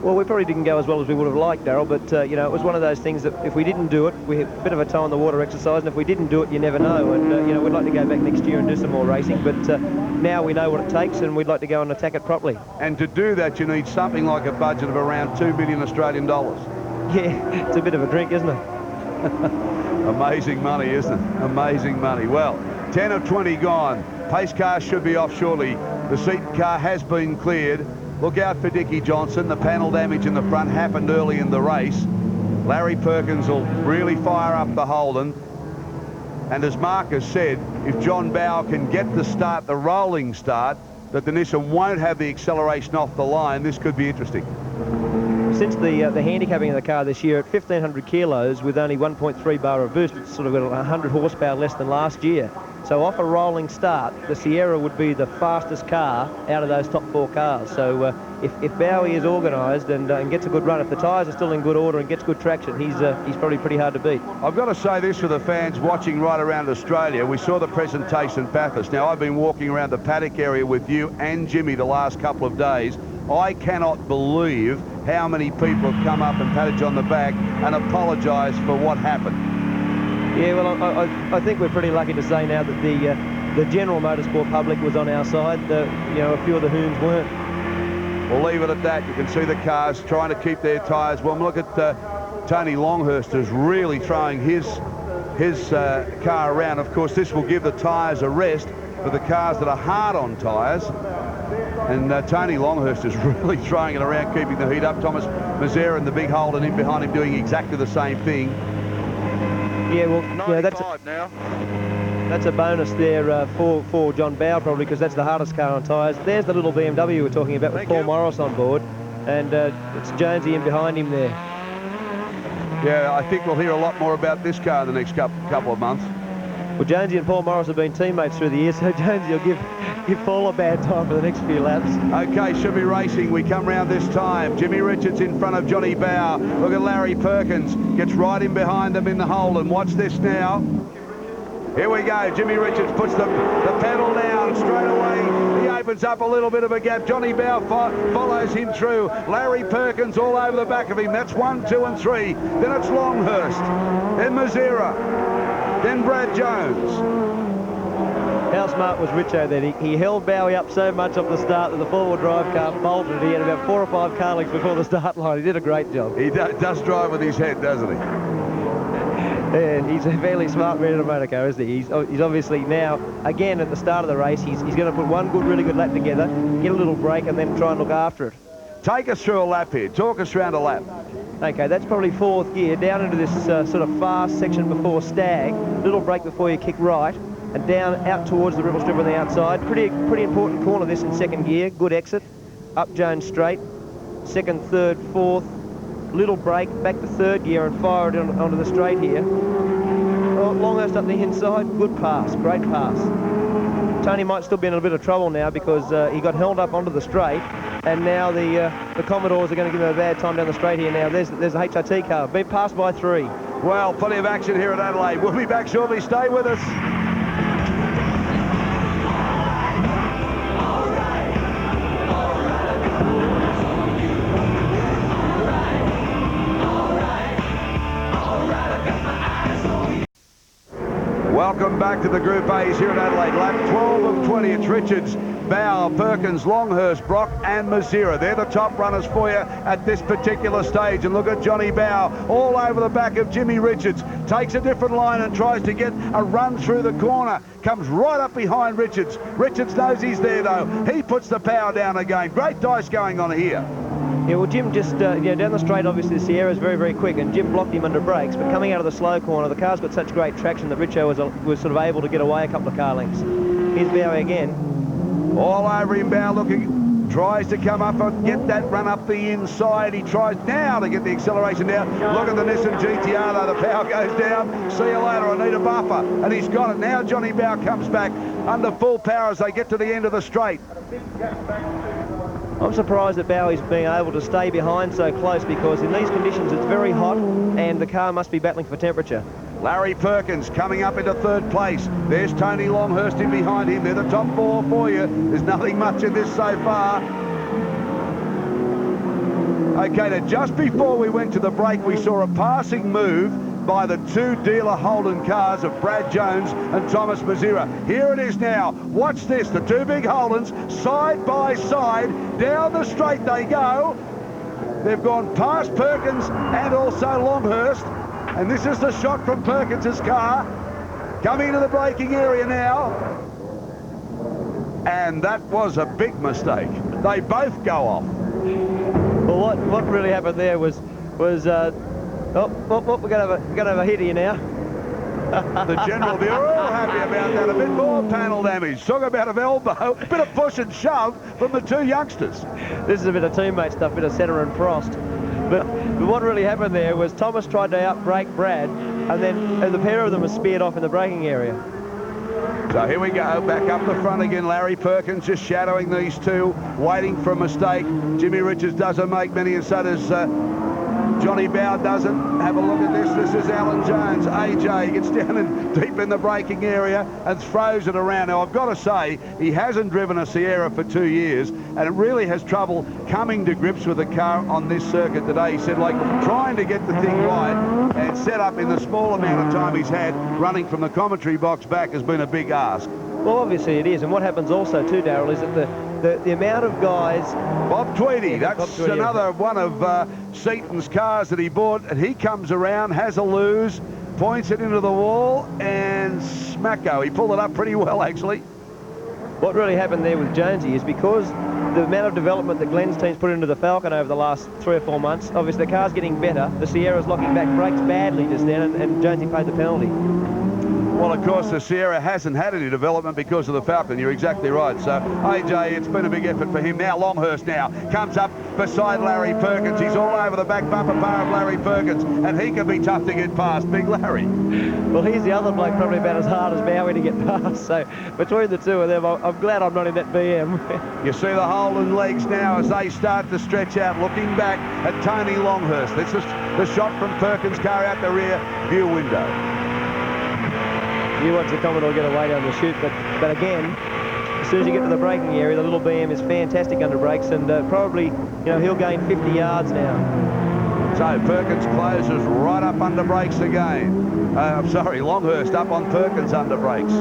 Well, we probably didn't go as well as we would have liked, Darryl, but you know, it was one of those things that if we didn't do it, we had a bit of a toe in the water exercise, and if we didn't do it, you never know. And you know, we'd like to go back next year and do some more racing, but now we know what it takes, and we'd like to go and attack it properly. And to do that, you need something like a budget of around $2 million Australian dollars. Yeah, it's a bit of a drink, isn't it? Amazing money, isn't it? Amazing money. Well, 10 of 20 gone. Pace car should be off shortly. The seat car has been cleared. Look out for Dickie Johnson. The panel damage in the front happened early in the race. Larry Perkins will really fire up the Holden. And as Mark has said, if John Bowe can get the start, the rolling start, that the Nissan won't have the acceleration off the line, this could be interesting. Since the handicapping of the car this year at 1,500 kilos with only 1.3 bar of boost, it's sort of got 100 horsepower less than last year. So off a rolling start, the Sierra would be the fastest car out of those top 4 cars. So if Bowie is organised and gets a good run, if the tyres are still in good order and gets good traction, he's probably pretty hard to beat. I've got to say this for the fans watching right around Australia. We saw the presentation at Bathurst. Now, I've been walking around the paddock area with you and Jimmy the last couple of days. I cannot believe how many people have come up and patted you on the back and apologised for what happened. Yeah, well, I think we're pretty lucky to say now that the general motorsport public was on our side. You know, a few of the hoons weren't. We'll leave it at that. You can see the cars trying to keep their tyres warm. Look at Tony Longhurst is really throwing his car around. Of course, this will give the tyres a rest for the cars that are hard on tyres. And Tony Longhurst is really throwing it around, keeping the heat up. Thomas Mazzera and the big Holden in behind him doing exactly the same thing. Yeah, well, yeah, that's a bonus there for John Bowe probably, because that's the hardest car on tyres. There's the little BMW we were talking about with Paul Morris on board, and it's Jonesy in behind him there. Yeah, I think we'll hear a lot more about this car in the next couple of months. Well, Jonesy and Paul Morris have been teammates through the years, so Jonesy will give Paul a bad time for the next few laps. Okay, should be racing. We come round this time. Jimmy Richards in front of Johnny Bowe. Look at Larry Perkins. Gets right in behind them in the Holden. Watch this now. Here we go. Jimmy Richards puts the pedal down straight away. He opens up a little bit of a gap. Johnny Bowe follows him through. Larry Perkins all over the back of him. That's 1, 2 and 3. Then it's Longhurst. Then Mazzera. Then Brad Jones. How smart was Richo then? He held Bowie up so much off the start that the four-wheel drive car bolted. He had about 4 or 5 car lengths before the start line. He did a great job. He does drive with his head, doesn't he? And he's a fairly smart man in a motor car, isn't he? He's obviously now, again, at the start of the race, he's going to put one really good lap together, get a little break, and then try and look after it. Take us through a lap here. Talk us around a lap. Okay, that's probably 4th gear, down into this sort of fast section before Stag, little break before you kick right, and down out towards the ribbon strip on the outside. Pretty important corner this in 2nd gear, good exit, up Jones straight, 2nd, 3rd, 4th, little break, back to 3rd gear and fire it onto the straight here. Oh, Longhurst up the inside, good pass, great pass. Tony might still be in a bit of trouble now because he got held up onto the straight, and now the Commodores are going to give him a bad time down the straight here now. There's the HRT car, been passed by 3. Well, plenty of action here at Adelaide. We'll be back shortly. Stay with us. Welcome back to the Group A's here at Adelaide. Lap 12 of 20. It's Richards, Bowe, Perkins, Longhurst, Brock and Mazzera. They're the top runners for you at this particular stage. And look at Johnny Bowe all over the back of Jimmy Richards. Takes a different line and tries to get a run through the corner. Comes right up behind Richards. Richards knows he's there though. He puts the power down again. Great dice going on here. Yeah, well, Jim just, down the straight, obviously, the Sierra is very, very quick, and Jim blocked him under brakes, but coming out of the slow corner, the car's got such great traction that Richo was sort of able to get away a couple of car lengths. Here's Bowe again. All over him, Bowe looking, tries to come up and get that run up the inside. He tries now to get the acceleration down. Look at the Nissan GTR, though, the power goes down. See you later, I need a buffer. And he's got it. Now Johnny Bowe comes back under full power as they get to the end of the straight. I'm surprised that Bowie's being able to stay behind so close, because in these conditions it's very hot and the car must be battling for temperature. Larry Perkins coming up into third place. There's Tony Longhurst in behind him. They're the top four for you. There's nothing much in this so far. Okay, now just before we went to the break, we saw a passing move by the two dealer Holden cars of Brad Jones and Thomas Mazira. Here it is now. Watch this. The two big Holdens side by side. Down the straight they go. They've gone past Perkins and also Longhurst. And this is the shot from Perkins's car. Coming into the braking area now. And that was a big mistake. They both go off. Well, what really happened there was we're going to have a hit here now. The general will be all happy about that. A bit more panel damage. Talk about an elbow. A bit of push and shove from the two youngsters. This is a bit of teammate stuff, a bit of Setter and Frost. But what really happened there was Thomas tried to outbrake Brad, and then the pair of them were speared off in the braking area. So here we go, back up the front again. Larry Perkins just shadowing these two, waiting for a mistake. Jimmy Richards doesn't make many, and so does Johnny Bow doesn't. Have a look at this. This is Alan Jones. AJ gets down and deep in the braking area and throws it around. Now, I've got to say, he hasn't driven a Sierra for 2 years, and it really has trouble coming to grips with the car on this circuit today. He said, like, trying to get the thing right and set up in the small amount of time he's had running from the commentary box back has been a big ask. Well, obviously it is, and what happens also too, Darryl, is that the amount of guys... Bob Tweedy, that's another one of Seaton's cars that he bought, and he comes around, has a lose, points it into the wall, and smacko. He pulled it up pretty well, actually. What really happened there with Jonesy is because the amount of development that Glenn's team's put into the Falcon over the last 3 or 4 months, obviously the car's getting better, the Sierra's locking back brakes badly just then, and Jonesy paid the penalty. Well, of course, the Sierra hasn't had any development because of the Falcon. You're exactly right. So, AJ, it's been a big effort for him. Now, Longhurst now comes up beside Larry Perkins. He's all over the back bumper bar of Larry Perkins, and he can be tough to get past. Big Larry. Well, he's the other bloke probably about as hard as Bowie to get past. So, between the two of them, I'm glad I'm not in that BM. You see the Holden legs now as they start to stretch out, looking back at Tony Longhurst. This is the shot from Perkins' car out the rear view window. You watch the Commodore get away down the chute, but again, as soon as you get to the braking area, the little BM is fantastic under brakes, and probably, he'll gain 50 yards now. So Perkins closes right up under brakes again. I'm sorry, Longhurst up on Perkins under brakes.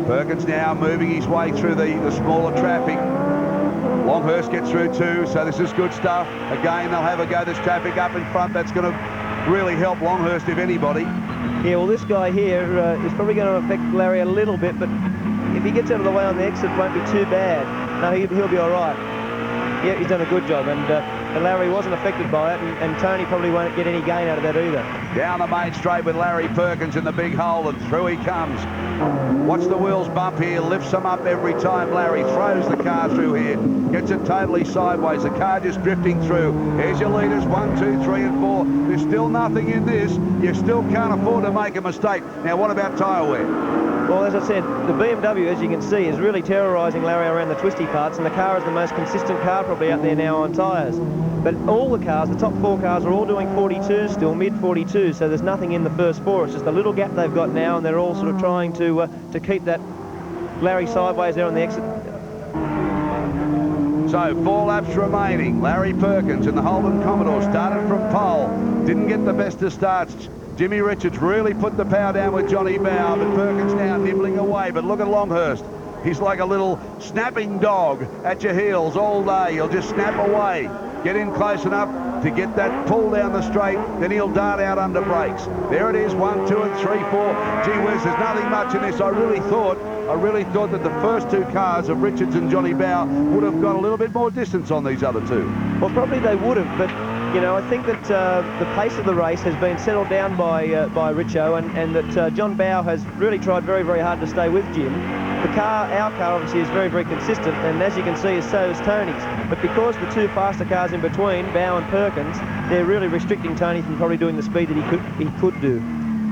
Perkins now moving his way through the smaller traffic. Longhurst gets through too, so this is good stuff. Again, they'll have a go. There's traffic up in front. That's going to really help Longhurst, if anybody. Yeah, well, this guy here is probably going to affect Larry a little bit, but if he gets out of the way on the exit, it won't be too bad. No, he'll be all right. Yeah, he's done a good job, and Larry wasn't affected by it, and Tony probably won't get any gain out of that either. Down the main straight with Larry Perkins in the big hole, and through he comes. Watch the wheels bump here, lifts them up every time Larry throws the car through here. Gets it totally sideways, the car just drifting through. Here's your leaders, 1, 2, 3 and 4. There's still nothing in this. You still can't afford to make a mistake. Now, what about tyre wear? Well, as I said, the BMW, as you can see, is really terrorising Larry around the twisty parts, and the car is the most consistent car probably out there now on tyres. But all the cars, the top 4 cars, are all doing 42 still, mid-42, so there's nothing in the first 4. It's just a little gap they've got now, and they're all sort of trying to keep that Larry sideways there on the exit. So 4 laps remaining. Larry Perkins and the Holden Commodore started from pole. Didn't get the best of starts. Jimmy Richards really put the power down with Johnny Bow, but Perkins now nibbling away. But look at Longhurst. He's like a little snapping dog at your heels all day. He'll just snap away. Get in close enough to get that pull down the straight, then he'll dart out under brakes. There it is, 1, 2 and 3, 4. Gee whiz, there's nothing much in this. I really thought that the first 2 cars of Richards and Johnny Bow would have got a little bit more distance on these other 2. Well, probably they would have, but I think that the pace of the race has been settled down by Richo, and that John Bow has really tried very, very hard to stay with Jim. Our car obviously is very, very consistent, and as you can see, so is Tony's. But because the 2 faster cars in between, Bow and Perkins, they're really restricting Tony from probably doing the speed that he could do.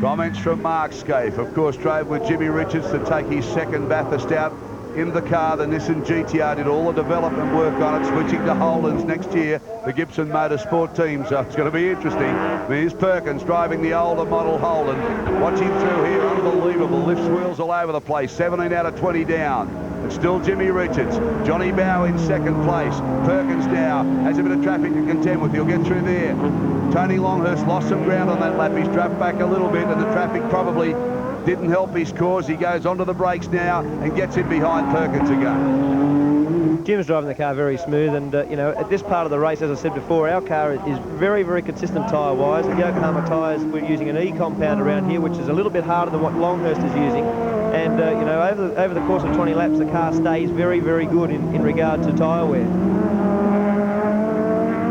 Comments from Mark Scaife, of course, drove with Jimmy Richards to take his second Bathurst out in the car. The Nissan GTR did all the development work on it, switching to Holdens next year, the Gibson Motorsport team. So it's going to be interesting. I mean, here's Perkins driving the older model Holden. Watching through here, unbelievable. Lifts wheels all over the place. 17 out of 20 down. It's still Jimmy Richards. Johnny Bow in second place. Perkins now has a bit of traffic to contend with. He'll get through there. Tony Longhurst lost some ground on that lap. He's dropped back a little bit, and the traffic probably didn't help his cause. He goes onto the brakes now and gets in behind Perkins again. Jim's driving the car very smooth, and you know, at this part of the race, as I said before, our car is very, very consistent tyre-wise. The Yokohama tyres, we're using an E compound around here, which is a little bit harder than what Longhurst is using. And you know, over the course of 20 laps, the car stays very, very good in regard to tyre wear.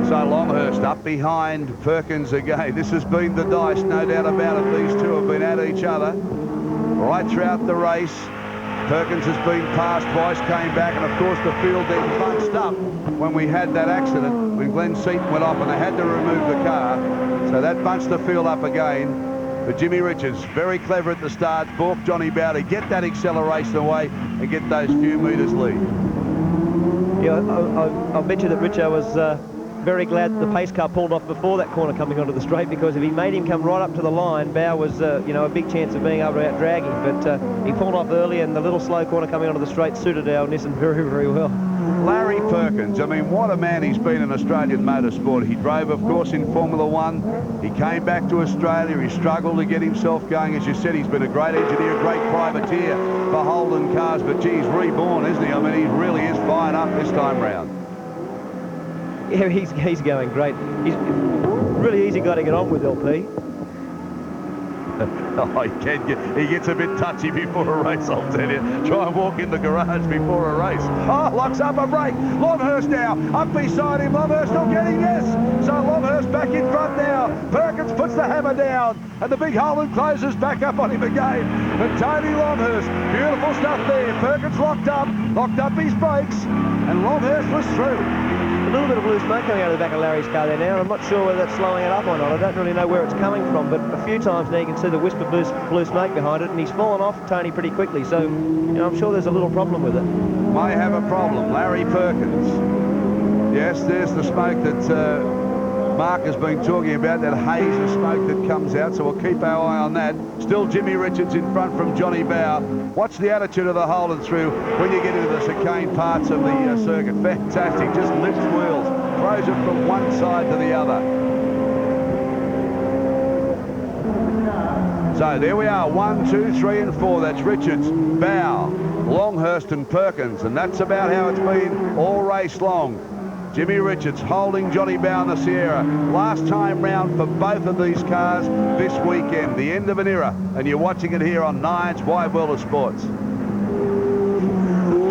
So Longhurst up behind Perkins again. This has been the dice, no doubt about it. These two have been at each other right throughout the race. Perkins has been passed twice, came back, and of course the field then bunched up when we had that accident, when Glenn Seaton went off and they had to remove the car. So that bunched the field up again. But Jimmy Richards, very clever at the start, balked Johnny Bow to get that acceleration away and get those few metres lead. Yeah, I'll bet you that Richo was very glad the pace car pulled off before that corner coming onto the straight, because if he made him come right up to the line, Bow was, you know, a big chance of being able to out-drag him. But he pulled off early, and the little slow corner coming onto the straight suited our Nissan very, very well. Larry Perkins, I mean, what a man he's been in Australian motorsport. He drove, of course, in Formula One. He came back to Australia. He struggled to get himself going. As you said, he's been a great engineer, a great privateer for Holden cars. But, gee, he's reborn, isn't he? I mean, he really is fired up this time round. Yeah, he's going great. He's really easy guy to get on with, LP. Oh, he gets a bit touchy before a race, I'll tell you. Try and walk in the garage before a race. Oh, locks up a brake. Longhurst now, up beside him. Longhurst not getting this. So Longhurst back in front now. Perkins puts the hammer down, and the big Holden closes back up on him again. And Tony Longhurst, beautiful stuff there. Perkins locked up his brakes, and Longhurst was through. A little bit of blue smoke coming out of the back of Larry's car there now. I'm not sure whether that's slowing it up or not. I don't really know where it's coming from, but a few times now you can see the wisp of blue smoke behind it, and he's fallen off Tony pretty quickly. So, you know, I'm sure there's a little problem with it. May have a problem. Larry Perkins. Yes, there's the smoke that Mark has been talking about, that haze of smoke that comes out, so we'll keep our eye on that. Still Jimmy Richards in front from Johnny Bow. Watch the attitude of the Holden through when you get into the chicane parts of the circuit. Fantastic, just lifts wheels, throws it from one side to the other. So there we are, 1, 2, 3 and 4. That's Richards, Bow, Longhurst and Perkins, and that's about how it's been all race long. Jimmy Richards holding Johnny Bow in the Sierra. Last time round for both of these cars this weekend. The end of an era, and you're watching it here on Nine's Wide World of Sports.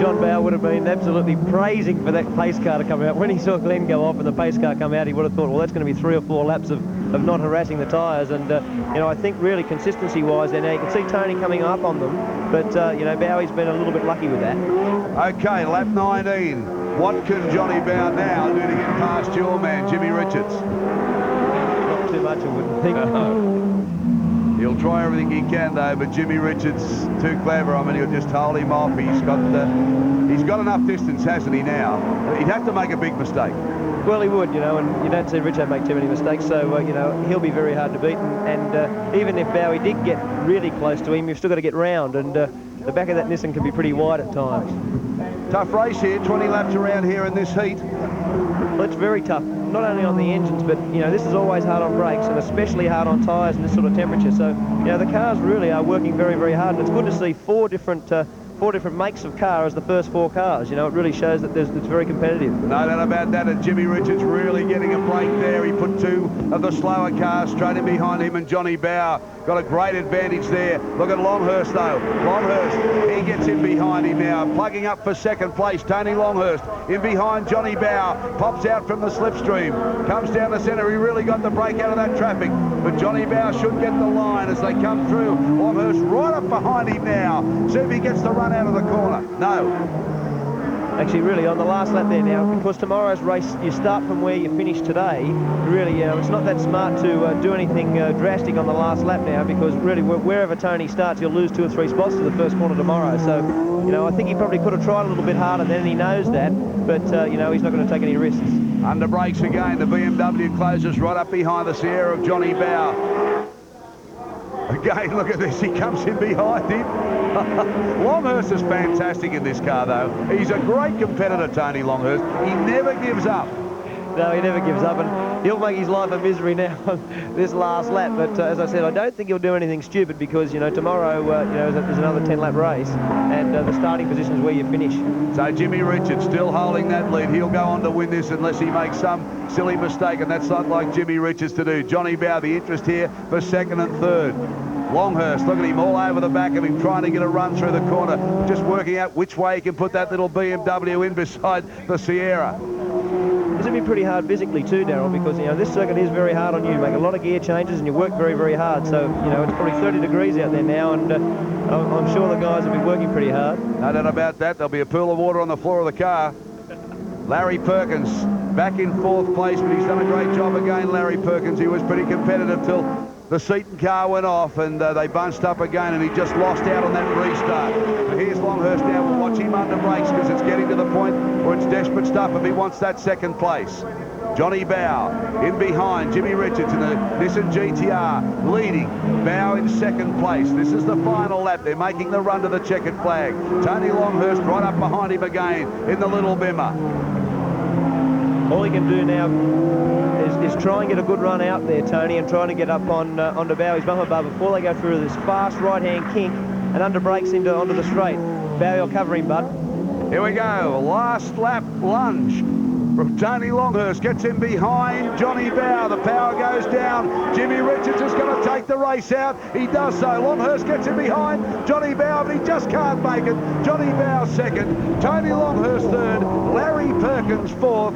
John Bow would have been absolutely praising for that pace car to come out. When he saw Glenn go off and the pace car come out, he would have thought, well, that's going to be 3 or 4 laps of not harassing the tyres. And, you know, I think really consistency-wise there now, you can see Tony coming up on them, but, you know, Bowie's been a little bit lucky with that. Okay, lap 19. What can Johnny Bow now do to get past your man, Jimmy Richards? Not too much, I wouldn't think. He'll try everything he can, though, but Jimmy Richards too clever. I mean, he'll just hold him off. He's got enough distance, hasn't he, now? He'd have to make a big mistake. Well, he would, you know, and you don't see Richard make too many mistakes, so, you know, he'll be very hard to beat. And even if Bowie did get really close to him, you've still got to get round, and the back of that Nissan can be pretty wide at times. Tough race here, 20 laps around here in this heat. Well, it's very tough, not only on the engines, but, you know, this is always hard on brakes and especially hard on tyres in this sort of temperature. So, you know, the cars really are working very, very hard, and it's good to see four different makes of car as the first 4 cars. You know, it really shows that it's very competitive. No doubt about that, and Jimmy Richards really getting a break there. He put 2 of the slower cars straight in behind him, and Johnny Bow got a great advantage there. Look at Longhurst, though. Longhurst, he gets in behind him now, plugging up for second place. Tony Longhurst in behind Johnny Bow, pops out from the slipstream, comes down the centre. He really got the break out of that traffic, but Johnny Bow should get the line as they come through. Longhurst right up behind him now. See if he gets the run out of the corner. No. actually really on the last lap there now, because tomorrow's race, you start from where you finished today. Really, it's not that smart to do anything drastic on the last lap now, because really wherever Tony starts, you'll lose 2 or 3 spots to the first corner tomorrow. So, I think he probably could have tried a little bit harder then, and he knows that, but, he's not going to take any risks. Under brakes again, the BMW closes right up behind the Sierra of Johnny Bow. Again, look at this, he comes in behind him. Longhurst is fantastic in this car, though. He's a great competitor, Tony Longhurst. He never gives up. No, he never gives up, and he'll make his life a misery now on this last lap. But as I said, I don't think he'll do anything stupid, because tomorrow there's another 10-lap race, and the starting position is where you finish. So Jimmy Richards still holding that lead. He'll go on to win this unless he makes some silly mistake, and that's not like Jimmy Richards to do. Johnny Bow, the interest here for second and third. Longhurst, look at him all over the back of him, trying to get a run through the corner, just working out which way he can put that little BMW in beside the Sierra. It's going to be pretty hard physically too, Darryl, because this circuit is very hard on you. You make a lot of gear changes and you work very, very hard. So it's probably 30 degrees out there now, and I'm sure the guys will be working pretty hard. No doubt about that. There'll be a pool of water on the floor of the car. Larry Perkins back in 4th place, but he's done a great job again. Larry Perkins, he was pretty competitive till the Seaton car went off, and they bunched up again, and he just lost out on that restart. But here's Longhurst now. We'll watch him under brakes, because it's getting to the point where it's desperate stuff if he wants that second place. Johnny Bow in behind Jimmy Richards in the Nissan GTR, leading. Bow in second place. This is the final lap. They're making the run to the checkered flag. Tony Longhurst right up behind him again in the little bimmer. All he can do now is try and get a good run out there, Tony, and trying to get up onto Bowie's bumper bar before they go through this fast right-hand kink and under brakes onto the straight. Bowie will cover him, bud. Here we go. Last lap lunge from Tony Longhurst. Gets in behind Johnny Bow. The power goes down. Jimmy Richards is going to take the race out. He does so. Longhurst gets in behind Johnny Bow, but he just can't make it. Johnny Bow second. Tony Longhurst third. Larry Perkins fourth.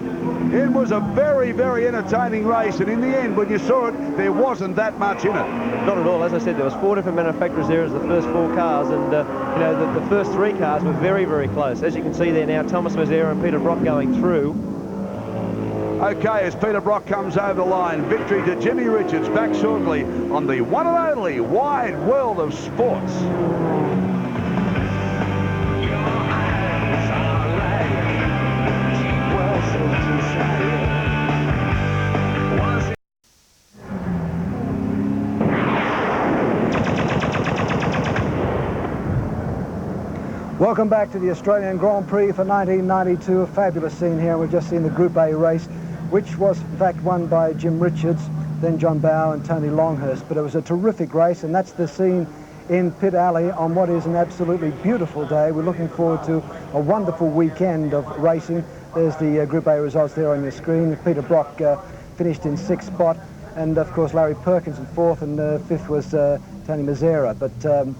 It was a very, very entertaining race, and in the end, when you saw it, there wasn't that much in it. Not at all. As I said, there was 4 different manufacturers there as the first 4 cars, and the first 3 cars were very, very close. As you can see there now, Thomas Mazzera and Peter Brock going through. Okay, as Peter Brock comes over the line, victory to Jimmy Richards. Back shortly on the one and only Wide World of Sports. Welcome back to the Australian Grand Prix for 1992. A fabulous scene here. We've just seen the Group A race, which was in fact won by Jim Richards, then John Bow and Tony Longhurst. But it was a terrific race, and that's the scene in Pit Alley on what is an absolutely beautiful day. We're looking forward to a wonderful weekend of racing. There's the Group A results there on your screen. Peter Brock finished in 6th spot, and of course Larry Perkins in 4th, and 5th was Tony Mazzera. But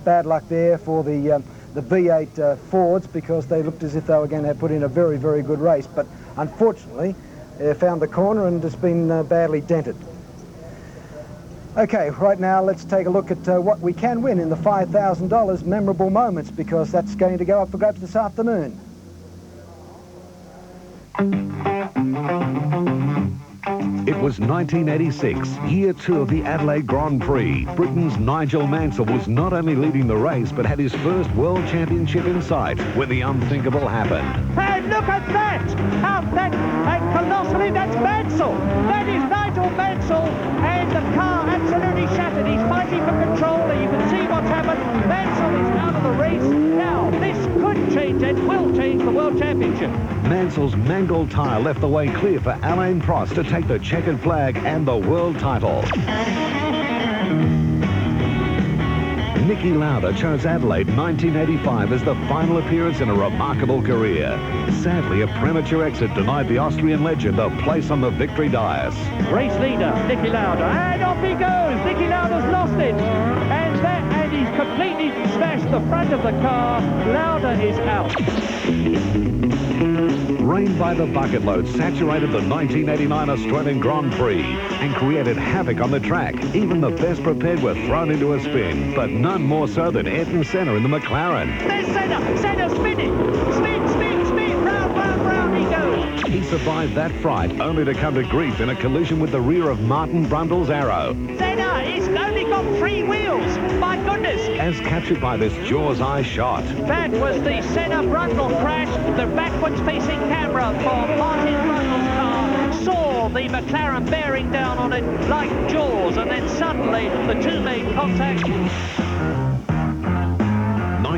bad luck there for the V8 Fords, because they looked as if they were going to put in a very, very good race. But unfortunately, found the corner and it's been badly dented. Okay, right now let's take a look at what we can win in the $5,000 memorable moments, because that's going to go up for grabs this afternoon. It was 1986, year 2 of the Adelaide Grand Prix. Britain's Nigel Mansell was not only leading the race, but had his first World Championship in sight when the unthinkable happened. And look at that! How that, and colossally, that's Mansell! That is Nigel Mansell, and the car absolutely shattered. He's fighting for control, and you can see what's happened. Mansell is out of the race. Now, this could change and will change the World Championship. Mansell's mangled tyre left the way clear for Alain Prost to take the checkered flag and the world title. Niki Lauda chose Adelaide 1985 as the final appearance in a remarkable career. Sadly, a premature exit denied the Austrian legend a place on the victory dais. Race leader, Niki Lauda, and off he goes. Niki Lauda's lost it, and he's completely smashed the front of the car. Lauda is out. Rain by the bucket load saturated the 1989 Australian Grand Prix and created havoc on the track. Even the best prepared were thrown into a spin, but none more so than Ayrton Senna in the McLaren. There's Senna! Senna spinning! Spin, spin, spin! Round, He survived that fright only to come to grief in a collision with the rear of Martin Brundle's Arrow. Senna, he's only got 3 wheels. My goodness. As captured by this Jaws eye shot. That was the Senna-Brundle crash. The backwards-facing camera for Martin Brundle's car saw the McLaren bearing down on it like Jaws, and then suddenly the two made contact.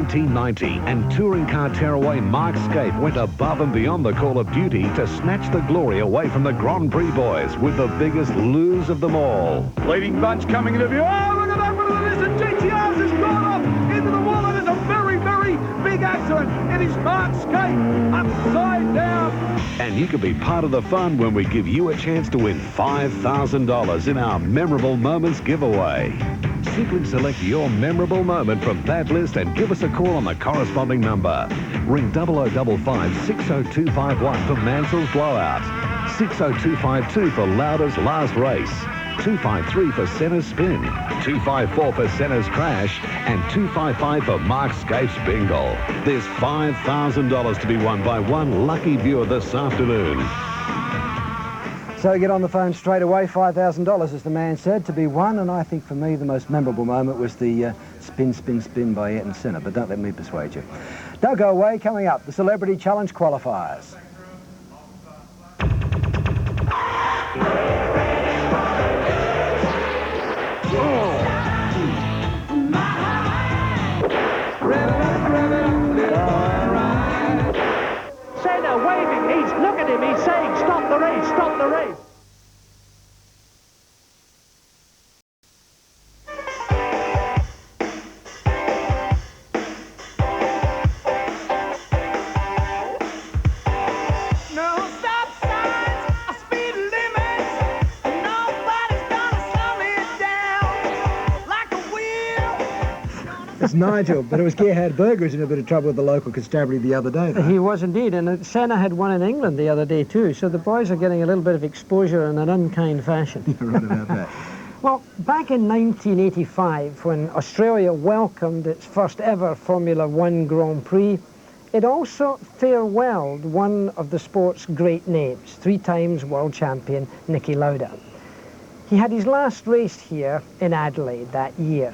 1990, and touring car tearaway Mark Scape went above and beyond the call of duty to snatch the glory away from the Grand Prix boys with the biggest lose of them all. Leading bunch coming into view. Oh, look at that one of this, and GTR's has gone off into the wall, and it's a very, very big accident. It is Mark Scape upside down. And you can be part of the fun when we give you a chance to win $5,000 in our Memorable Moments giveaway. Simply select your memorable moment from that list and give us a call on the corresponding number. Ring 0055 60251 for Mansell's Blowout, 60252 for Lauder's Last Race, 253 for Senna's Spin, 254 for Senna's Crash, and 255 for Mark Scape's Bingle. There's $5,000 to be won by one lucky viewer this afternoon. So get on the phone straight away. $5,000, as the man said, to be won. And I think for me the most memorable moment was the spin, spin, spin by Ayrton Senna. But don't let me persuade you. Don't go away. Coming up, the Celebrity Challenge qualifiers. Senna waving. Look at him. He's saying, stop the race, stop the race. It's Nigel, but it was Gerhard Berger who's in a bit of trouble with the local constabulary the other day, though. He was indeed, and Senna had one in England the other day too, so the boys are getting a little bit of exposure in an unkind fashion. You're right about that. Well, back in 1985, when Australia welcomed its first ever Formula One Grand Prix, it also farewelled one of the sport's great names, 3 times world champion Niki Lauda. He had his last race here in Adelaide that year,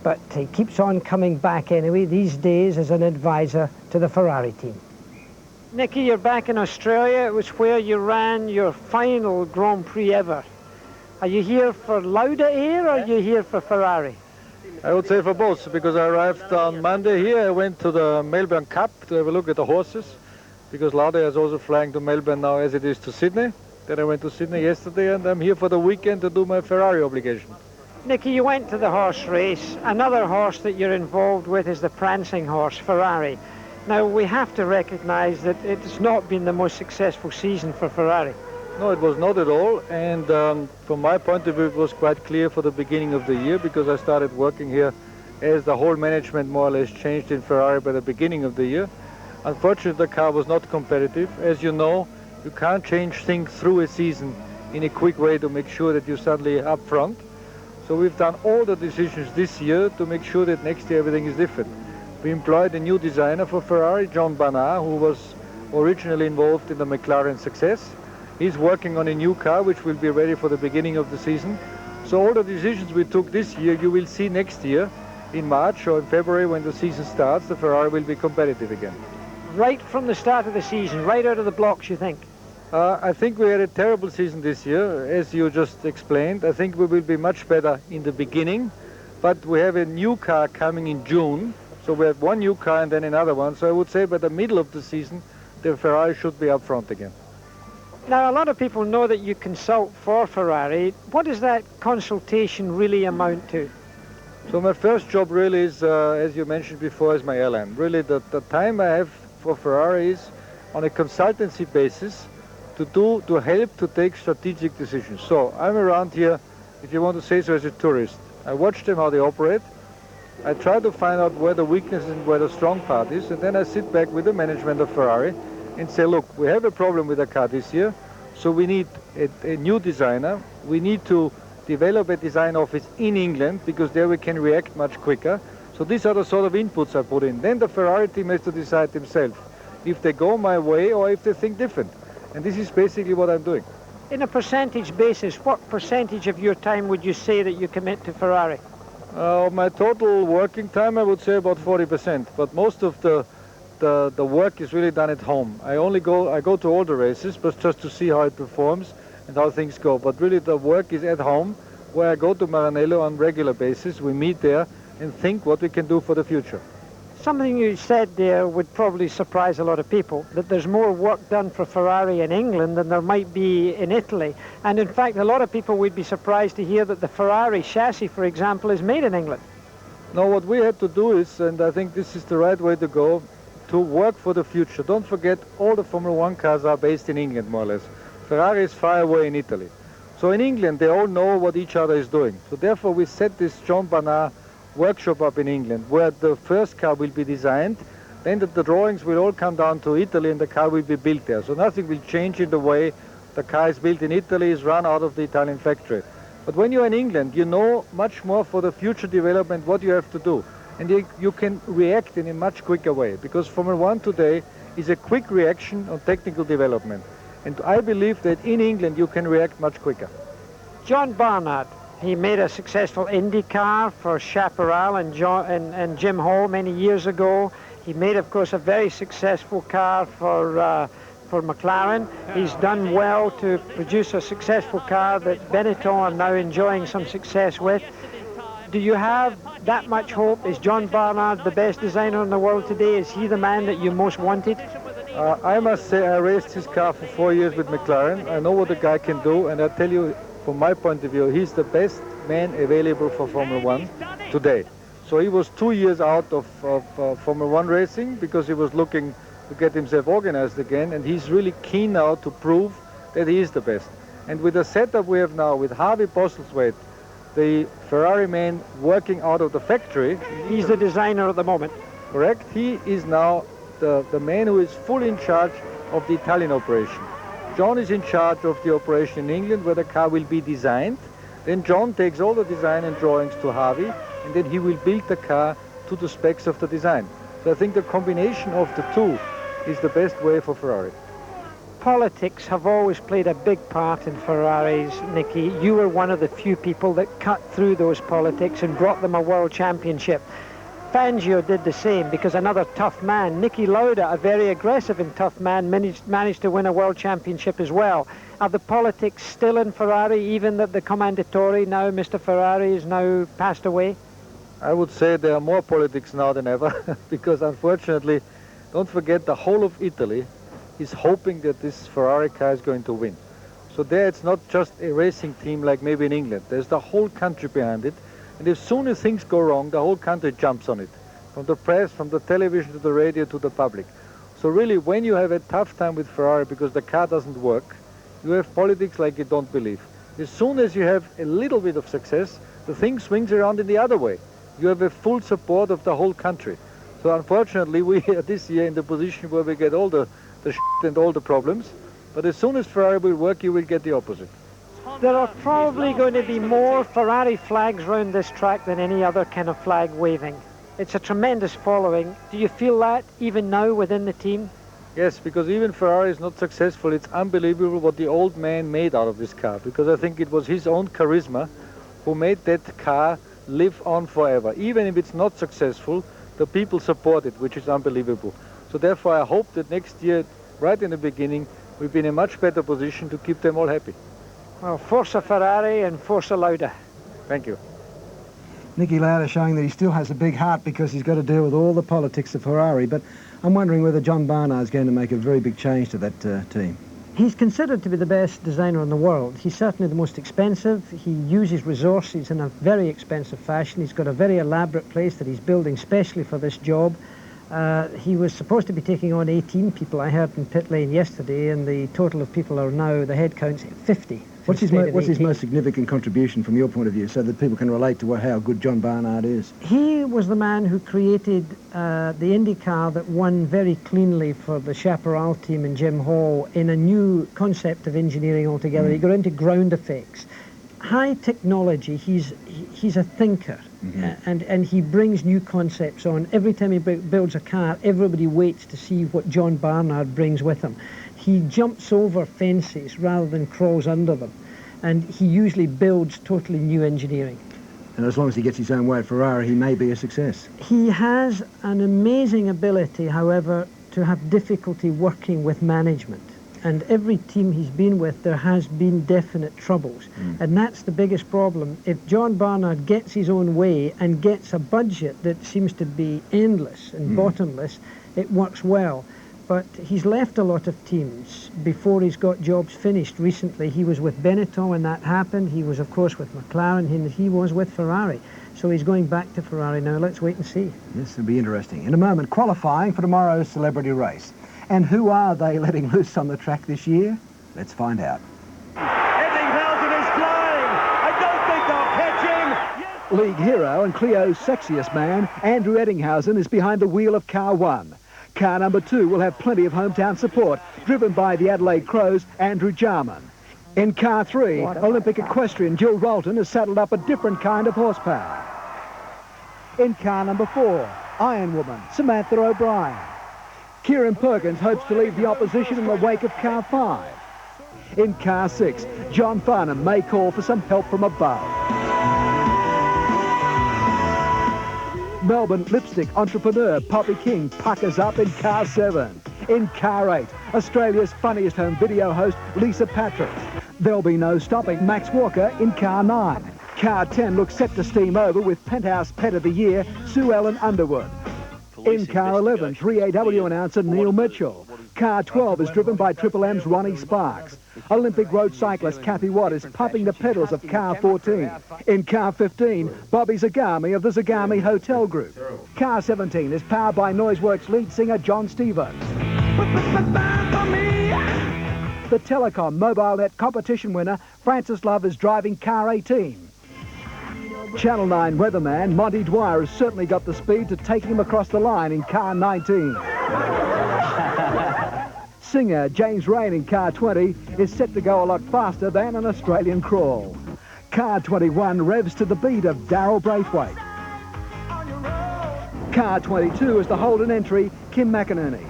but he keeps on coming back anyway these days as an advisor to the Ferrari team. Niki, you're back in Australia. It was where you ran your final Grand Prix ever. Are you here for Lauda here, or are you here for Ferrari? I would say for both, because I arrived on Monday here. I went to the Melbourne Cup to have a look at the horses, because Lauda is also flying to Melbourne now as it is to Sydney. Then I went to Sydney yesterday, and I'm here for the weekend to do my Ferrari obligation. Niki, you went to the horse race. Another horse that you're involved with is the prancing horse, Ferrari. Now, we have to recognise that it's not been the most successful season for Ferrari. No, it was not at all, and from my point of view, it was quite clear for the beginning of the year, because I started working here as the whole management more or less changed in Ferrari by the beginning of the year. Unfortunately, the car was not competitive. As you know, you can't change things through a season in a quick way to make sure that you're suddenly up front. So we've done all the decisions this year to make sure that next year everything is different. We employed a new designer for Ferrari, John Barnard, who was originally involved in the McLaren success. He's working on a new car which will be ready for the beginning of the season. So all the decisions we took this year, you will see next year in March or in February when the season starts, the Ferrari will be competitive again. Right from the start of the season, right out of the blocks, you think? I think we had a terrible season this year, as you just explained. I think we will be much better in the beginning, but we have a new car coming in June. So we have one new car and then another one. So I would say by the middle of the season, the Ferrari should be up front again. Now, a lot of people know that you consult for Ferrari. What does that consultation really amount to? So my first job really is, as you mentioned before, is my airline. Really, the time I have for Ferrari is on a consultancy basis to help to take strategic decisions. So I'm around here, if you want to say so, as a tourist. I watch them how they operate. I try to find out where the weakness and where the strong part is, and then I sit back with the management of Ferrari and say, look, we have a problem with the car this year, so we need a new designer. We need to develop a design office in England, because there we can react much quicker. So these are the sort of inputs I put in. Then the Ferrari team has to decide themselves if they go my way or if they think different. And this is basically what I'm doing. In a percentage basis, what percentage of your time would you say that you commit to Ferrari? My total working time, I would say about 40%, but most of the work is really done at home. I go to all the races, but just to see how it performs and how things go. But really the work is at home, where I go to Maranello on regular basis. We meet there and think what we can do for the future. Something you said there would probably surprise a lot of people, that there's more work done for Ferrari in England than there might be in Italy. And in fact, a lot of people would be surprised to hear that the Ferrari chassis, for example, is made in England. Now what we had to do is, and I think this is the right way to go, to work for the future. Don't forget, all the Formula 1 cars are based in England, more or less. Ferrari is far away in Italy. So in England, they all know what each other is doing. So therefore, we set this John Barnard workshop up in England, where the first car will be designed, then the drawings will all come down to Italy and the car will be built there. So nothing will change in the way the car is built in Italy, is run out of the Italian factory. But when you're in England, you know much more for the future development what you have to do. And you can react in a much quicker way, because Formula 1 today is a quick reaction on technical development. And I believe that in England you can react much quicker. John Barnard, he made a successful Indy car for Chaparral and Jim Hall many years ago. He made, of course, a very successful car for McLaren. He's done well to produce a successful car that Benetton are now enjoying some success with. Do you have that much hope? Is John Barnard the best designer in the world today? Is he the man that you most wanted? I must say I raced his car for 4 years with McLaren. I know what the guy can do, and I tell you, from my point of view, he's the best man available for Formula 1 today. So he was 2 years out of Formula 1 racing because he was looking to get himself organized again, and he's really keen now to prove that he is the best. And with the setup we have now, with Harvey Postlethwaite, the Ferrari man working out of the factory. He's the designer at the moment. Correct. He is now the man who is fully in charge of the Italian operation. John is in charge of the operation in England, where the car will be designed. Then John takes all the design and drawings to Harvey, and then he will build the car to the specs of the design. So I think the combination of the two is the best way for Ferrari. Politics have always played a big part in Ferraris, Nicky. You were one of the few people that cut through those politics and brought them a world championship. Fangio did the same, because another tough man, Niki Lauda, a very aggressive and tough man, managed to win a world championship as well. Are the politics still in Ferrari, even that the Commendatore now, Mr. Ferrari, is now passed away? I would say there are more politics now than ever, because unfortunately, don't forget, the whole of Italy is hoping that this Ferrari car is going to win. So there it's not just a racing team like maybe in England. There's the whole country behind it. And as soon as things go wrong, the whole country jumps on it. From the press, from the television to the radio to the public. So really, when you have a tough time with Ferrari because the car doesn't work, you have politics like you don't believe. As soon as you have a little bit of success, the thing swings around in the other way. You have a full support of the whole country. So unfortunately, we are this year in the position where we get all the shit and all the problems. But as soon as Ferrari will work, you will get the opposite. There are probably going to be more Ferrari flags round this track than any other kind of flag waving. It's a tremendous following. Do you feel that even now within the team? Yes, because even Ferrari is not successful. It's unbelievable what the old man made out of this car, because I think it was his own charisma who made that car live on forever. Even if it's not successful, the people support it, which is unbelievable. So therefore I hope that next year, right in the beginning, we'll be in a much better position to keep them all happy. Well, Forza Ferrari and Forza Lauda. Thank you. Niki Lauda showing that he still has a big heart because he's got to deal with all the politics of Ferrari, but I'm wondering whether John Barnard is going to make a very big change to that team. He's considered to be the best designer in the world. He's certainly the most expensive. He uses resources in a very expensive fashion. He's got a very elaborate place that he's building specially for this job. He was supposed to be taking on 18 people, I heard in pit lane yesterday, and the total of people are now, the head count's 50. What's his most significant contribution from your point of view, so that people can relate to how good John Barnard is? He was the man who created the Indy car that won very cleanly for the Chaparral team and Jim Hall in a new concept of engineering altogether. He got into ground effects. High technology, he's a thinker, and he brings new concepts on. Every time he builds a car, everybody waits to see what John Barnard brings with him. He jumps over fences rather than crawls under them, and he usually builds totally new engineering. And as long as he gets his own way at Ferrari, he may be a success. He has an amazing ability, however, to have difficulty working with management. And every team he's been with, there has been definite troubles. And that's the biggest problem. If John Barnard gets his own way and gets a budget that seems to be endless and bottomless, it works well. But he's left a lot of teams before he's got jobs finished. Recently, he was with Benetton when that happened. He was, of course, with McLaren, and he was with Ferrari. So he's going back to Ferrari now. Let's wait and see. This will be interesting. In a moment, qualifying for tomorrow's celebrity race. And who are they letting loose on the track this year? Let's find out. Eddinghausen is flying. I don't think they'll catch him. League hero and Clio's sexiest man, Andrew Eddinghausen, is behind the wheel of car 1. Car number 2 will have plenty of hometown support, driven by the Adelaide Crows, Andrew Jarman. In car 3, Olympic equestrian Jill Rolton has saddled up a different kind of horsepower. In car number 4, Iron Woman, Samantha O'Brien. Kieran Perkins hopes to leave the opposition in the wake of car 5. In car 6, John Farnham may call for some help from above. Melbourne lipstick entrepreneur Poppy King puckers up in car 7. In car 8, Australia's funniest home video host Lisa Patrick. There'll be no stopping Max Walker in car 9. Car 10 looks set to steam over with Penthouse Pet of the Year Sue Ellen Underwood. In car 11, 3AW announcer Neil Mitchell. Car 12 is driven by Triple M's Ronnie Sparks. Olympic road cyclist Kathy Watt is pumping the pedals of car 14. In car 15, Bobby Zagami of the Zagami Hotel Group. Car 17 is powered by Noiseworks lead singer John Stevens. The Telecom MobileNet competition winner Francis Love is driving car 18. Channel 9 weatherman Monty Dwyer has certainly got the speed to take him across the line in car 19. Singer James Rain in car 20 is set to go a lot faster than an Australian crawl. Car 21 revs to the beat of Darryl Braithwaite. Car 22 is the Holden entry Kim McInerney.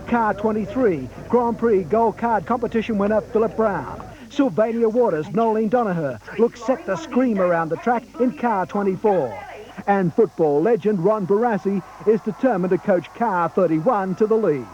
Car 23, Grand Prix Gold Card competition winner Philip Brown. Sylvania Waters, Nolene Donaher, looks set to scream around the track in car 24. And football legend Ron Barassi is determined to coach car 31 to the lead.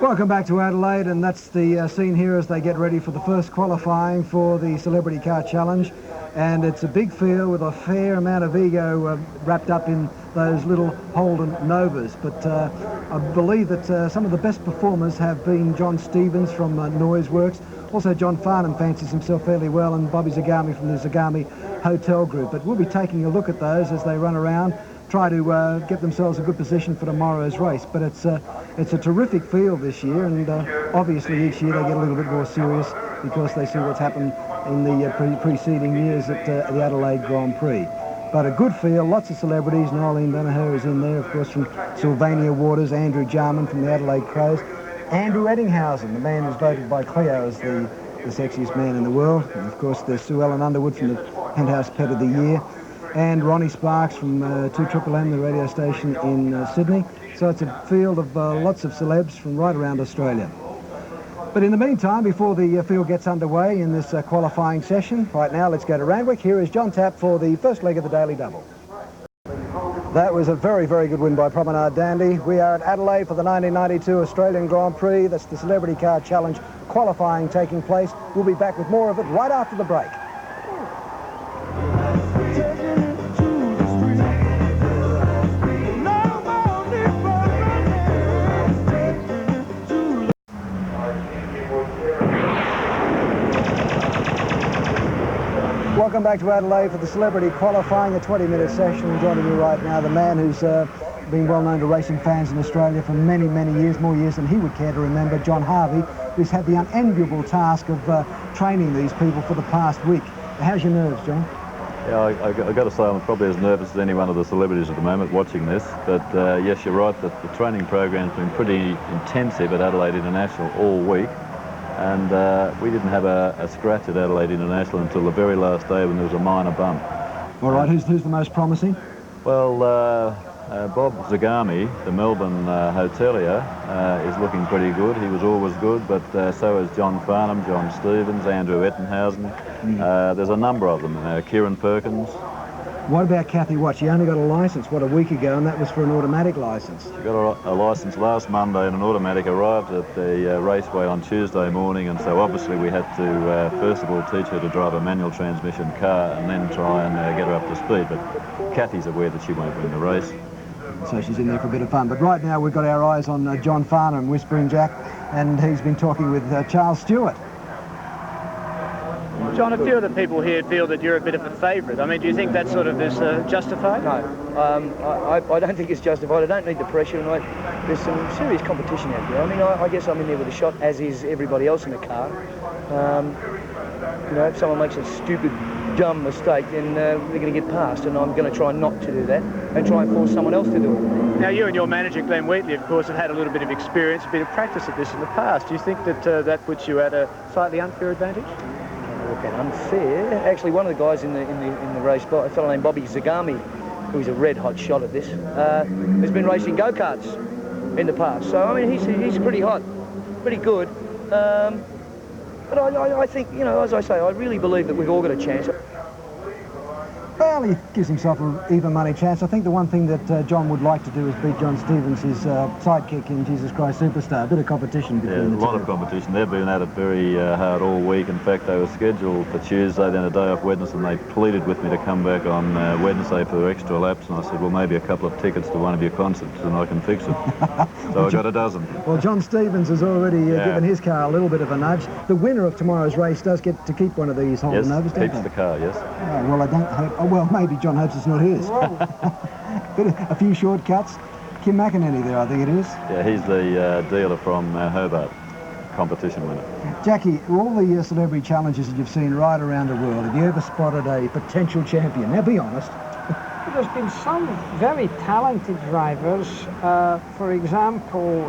Welcome back to Adelaide, and that's the scene here as they get ready for the first qualifying for the Celebrity Car Challenge. And it's a big field with a fair amount of ego wrapped up in those little Holden Novas. But I believe that some of the best performers have been John Stevens from Noiseworks. Also, John Farnham fancies himself fairly well, and Bobby Zagami from the Zagami Hotel Group. But we'll be taking a look at those as they run around, try to get themselves a good position for tomorrow's race. But it's a terrific field this year, and obviously each year they get a little bit more serious because they see what's happened in the preceding years at the Adelaide Grand Prix. But a good field, lots of celebrities. Nolene Donaher is in there, of course, from Sylvania Waters, Andrew Jarman from the Adelaide Crows, Andrew Eddinghausen, the man who's voted by Clio as the sexiest man in the world, and of course there's Sue Ellen Underwood from the Penthouse Pet of the Year, and Ronnie Sparks from 2MMM, the radio station in Sydney. So it's a field of lots of celebs from right around Australia. But in the meantime, before the field gets underway in this qualifying session, right now let's go to Randwick. Here is John Tapp for the first leg of the Daily Double. That was a very, very good win by Promenade Dandy. We are at Adelaide for the 1992 Australian Grand Prix. That's the Celebrity Car Challenge qualifying taking place. We'll be back with more of it right after the break. Welcome back to Adelaide for the Celebrity Qualifying, a 20-minute session. Joining me right now, the man who's been well known to racing fans in Australia for many, many years, more years than he would care to remember, John Harvey, who's had the unenviable task of training these people for the past week. How's your nerves, John? Yeah, I got to say I'm probably as nervous as any one of the celebrities at the moment watching this, but yes, you're right that the training program's been pretty intensive at Adelaide International all week. And we didn't have a scratch at Adelaide International until the very last day when there was a minor bump. All right, who's the most promising? Well, Bob Zagami, the Melbourne hotelier, is looking pretty good. He was always good, but so is John Farnham, John Stevens, Andrew Ettenhausen. There's a number of them. Kieran Perkins. What about Kathy Watt? She only got a licence, what, a week ago, and that was for an automatic licence. She got a licence last Monday, and an automatic arrived at the raceway on Tuesday morning, and so obviously we had to first of all teach her to drive a manual transmission car and then try and get her up to speed. But Kathy's aware that she won't win the race. So she's in there for a bit of fun. But right now we've got our eyes on John Farnham, Whispering Jack, and he's been talking with Charles Stewart. John, a few of the people here feel that you're a bit of a favourite. I mean, do you think that sort of is justified? No, I don't think it's justified. I don't need the pressure, and there's some serious competition out there. I mean, I guess I'm in there with a shot, as is everybody else in the car. You know, if someone makes a stupid, dumb mistake, then they're going to get past, and I'm going to try not to do that and try and force someone else to do it. Now, you and your manager, Glenn Wheatley, of course, have had a little bit of experience, a bit of practice at this in the past. Do you think that that puts you at a slightly unfair advantage? Unfair. Actually, one of the guys in the race, a fellow named Bobby Zagami, who's a red-hot shot at this, has been racing go-karts in the past. So, I mean, he's pretty hot, pretty good. But I think, you know, as I say, I really believe that we've all got a chance. Well, he gives himself an even money chance. I think the one thing that John would like to do is beat John Stevens, his sidekick in Jesus Christ Superstar. A bit of competition between the two. A lot of competition. They've been at it very hard all week. In fact, they were scheduled for Tuesday, then a day off Wednesday, and they pleaded with me to come back on Wednesday for extra laps, and I said, well, maybe a couple of tickets to one of your concerts and I can fix it. So I got a dozen. Well, John Stevens has already given his car a little bit of a nudge. The winner of tomorrow's race does get to keep one of these Honda Novas, don't Yes, keeps the car, yes. Oh, well, I don't hope... Oh, well, maybe John hopes it's not his. A few shortcuts. Kim McInerney there, I think it is. Yeah, he's the dealer from Hobart, competition winner. Jackie, all the celebrity challenges that you've seen right around the world, have you ever spotted a potential champion? Now, be honest. There's been some very talented drivers. For example,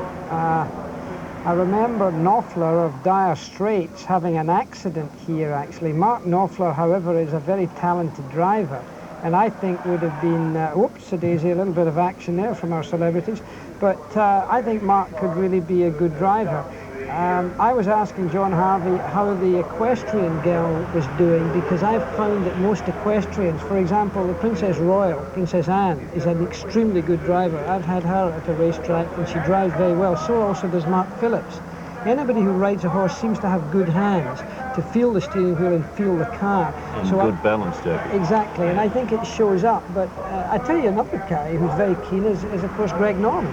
I remember Knopfler of Dire Straits having an accident here, actually. Mark Knopfler, however, is a very talented driver, and I think would have been, whoops-a-daisy, a little bit of action there from our celebrities, but I think Mark could really be a good driver. I was asking John Harvey how the equestrian girl was doing, because I've found that most equestrians, for example, the Princess Royal, Princess Anne, is an extremely good driver. I've had her at a racetrack and she drives very well. So also does Mark Phillips. Anybody who rides a horse seems to have good hands to feel the steering wheel and feel the car. And so good balance, Jackie. Exactly, and I think it shows up. But I tell you, another guy who's very keen is of course, Greg Norman,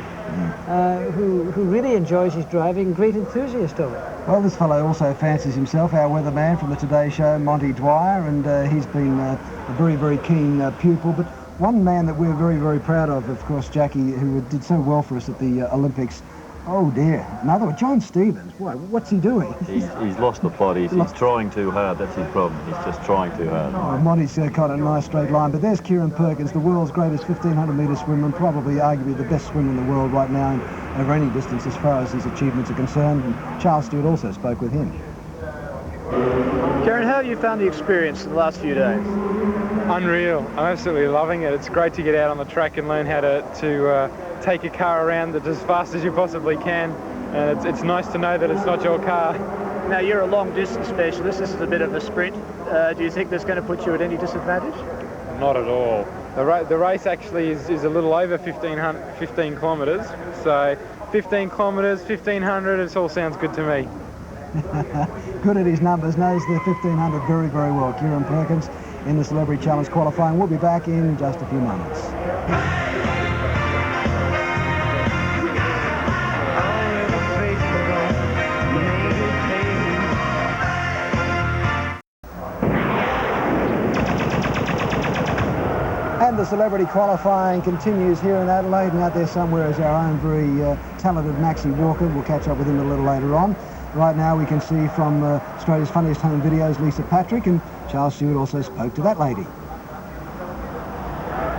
who really enjoys his driving, great enthusiast of it. Well, this fellow also fancies himself, our weatherman from the Today Show, Monty Dwyer, and he's been a very, very keen pupil. But one man that we're very, very proud of course, Jackie, who did so well for us at the Olympics. Oh dear, another one, John Stevens. Boy, what's he doing? He's lost the plot. He's trying too hard. That's his problem. He's just trying too hard. Oh, Monty's got a nice straight line. But there's Kieran Perkins, the world's greatest 1,500-metre swimmer, and probably arguably the best swimmer in the world right now over any distance as far as his achievements are concerned. And Charles Stewart also spoke with him. Kieran, how have you found the experience in the last few days? Unreal. I'm absolutely loving it. It's great to get out on the track and learn how to take a car around as fast as you possibly can. And it's nice to know that it's not your car. Now, you're a long-distance specialist. This is a bit of a sprint. Do you think that's going to put you at any disadvantage? Not at all. The race actually is a little over 15 kilometres. So 15 kilometres, 1,500, it all sounds good to me. Good at his numbers, knows the 1,500 very, very well. Kieran Perkins in the Celebrity Challenge qualifying. We'll be back in just a few moments. And the celebrity qualifying continues here in Adelaide, and out there somewhere is our own very talented Maxie Walker. We'll catch up with him a little later on. Right now we can see from Australia's Funniest Home Videos, Lisa Patrick, and Charles Stewart also spoke to that lady.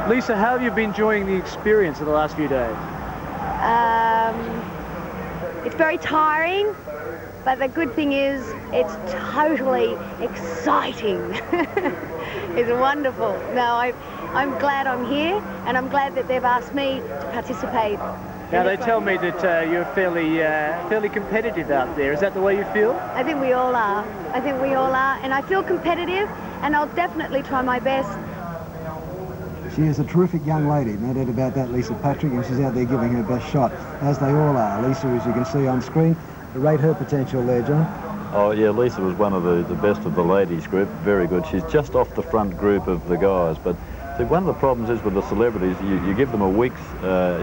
Lisa, how have you been enjoying the experience of the last few days? It's very tiring, But the good thing is, it's totally exciting. It's wonderful. No, I'm glad I'm here, and I'm glad that they've asked me to participate. Now they tell me that you're fairly competitive out there. Is that the way you feel? I think we all are. I think we all are, and I feel competitive, and I'll definitely try my best. She is a terrific young lady, no doubt about that, Lisa Patrick, and she's out there giving her best shot, as they all are. Lisa, as you can see on screen, rate her potential there, John. Oh yeah, Lisa was one of the best of the ladies group, very good. She's just off the front group of the guys, but see, one of the problems is with the celebrities, you give them a week's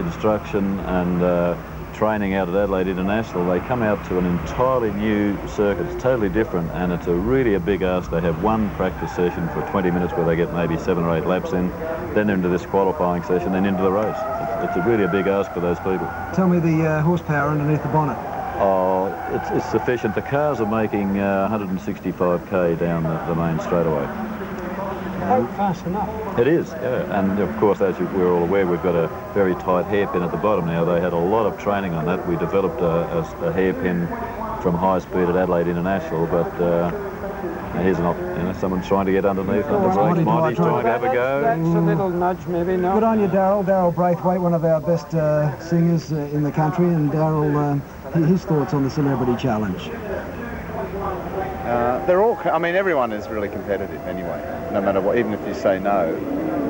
instruction and training out at Adelaide International, they come out to an entirely new circuit. It's totally different, and it's really a big ask. They have one practice session for 20 minutes where they get maybe 7 or 8 laps in, then they're into this qualifying session, then into the race. It's really a big ask for those people. Tell me the horsepower underneath the bonnet. Oh, it's sufficient. The cars are making 165k down the main straightaway. Quite fast enough. It is, yeah. And of course, as we're all aware, we've got a very tight hairpin at the bottom now. They had a lot of training on that. We developed a hairpin from high speed at Adelaide International, but here's someone trying to get underneath under brakes. Monty's trying to have a go. That's a little nudge, maybe, no? Good on you, Darryl. Darryl Braithwaite, one of our best singers in the country, and Darryl, his thoughts on the Celebrity Challenge. They're all, I mean, everyone is really competitive anyway, no matter what, even if you say no,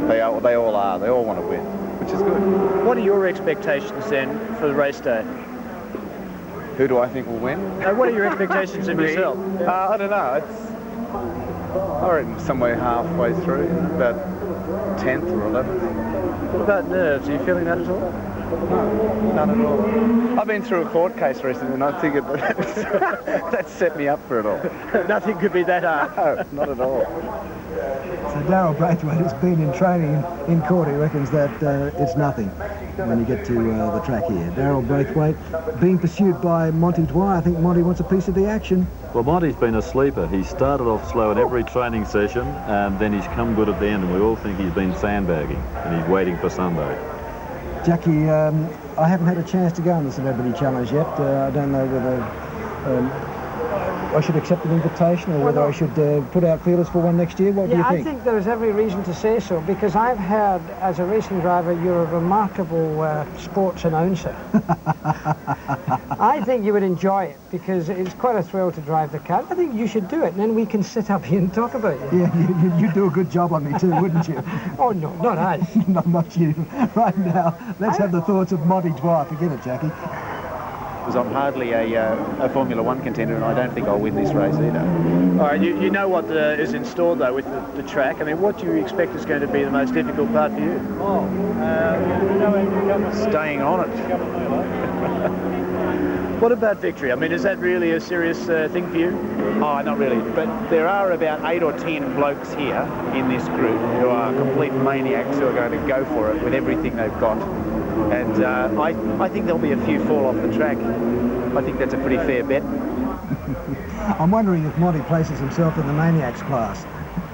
they all are, they all want to win, which is good. What are your expectations then for the race day? Who do I think will win? What are your expectations of yourself? I don't know, I reckon somewhere halfway through, about 10th or 11th. What about nerves? Are you feeling that at all? No, none at all. I've been through a court case recently, and I think that set me up for it all. Nothing could be that hard. No, not at all. So Darryl Braithwaite has been in training in court. He reckons that it's nothing when you get to the track here. Darryl Braithwaite being pursued by Monty Dwyer. I think Monty wants a piece of the action. Well, Monty's been a sleeper. He started off slow in every training session, and then he's come good at the end, and we all think he's been sandbagging, and he's waiting for Sunday. Jackie, I haven't had a chance to go on the Celebrity Challenge yet. I don't know whether I should accept an invitation or whether I should put out feelers for one next year. What do you think? I think there's every reason to say so, because I've heard, as a racing driver, you're a remarkable sports announcer. I think you would enjoy it, because it's quite a thrill to drive the car. I think you should do it, and then we can sit up here and talk about you. Yeah, you'd do a good job on me too, wouldn't you? Oh, no, not us. Not you. Right now, let's have the thoughts of Monty Dwyer. Forget it, Jackie. Because I'm hardly a Formula One contender, and I don't think I'll win this race either. All right, you know what is in store, though, with the track. I mean, what do you expect is going to be the most difficult part for you? Staying on it. What about victory? I mean, is that really a serious thing for you? Oh, not really. But there are about 8 or 10 blokes here in this group who are complete maniacs who are going to go for it with everything they've got. And I think there'll be a few fall off the track. I think that's a pretty fair bet. I'm wondering if Monty places himself in the maniacs class.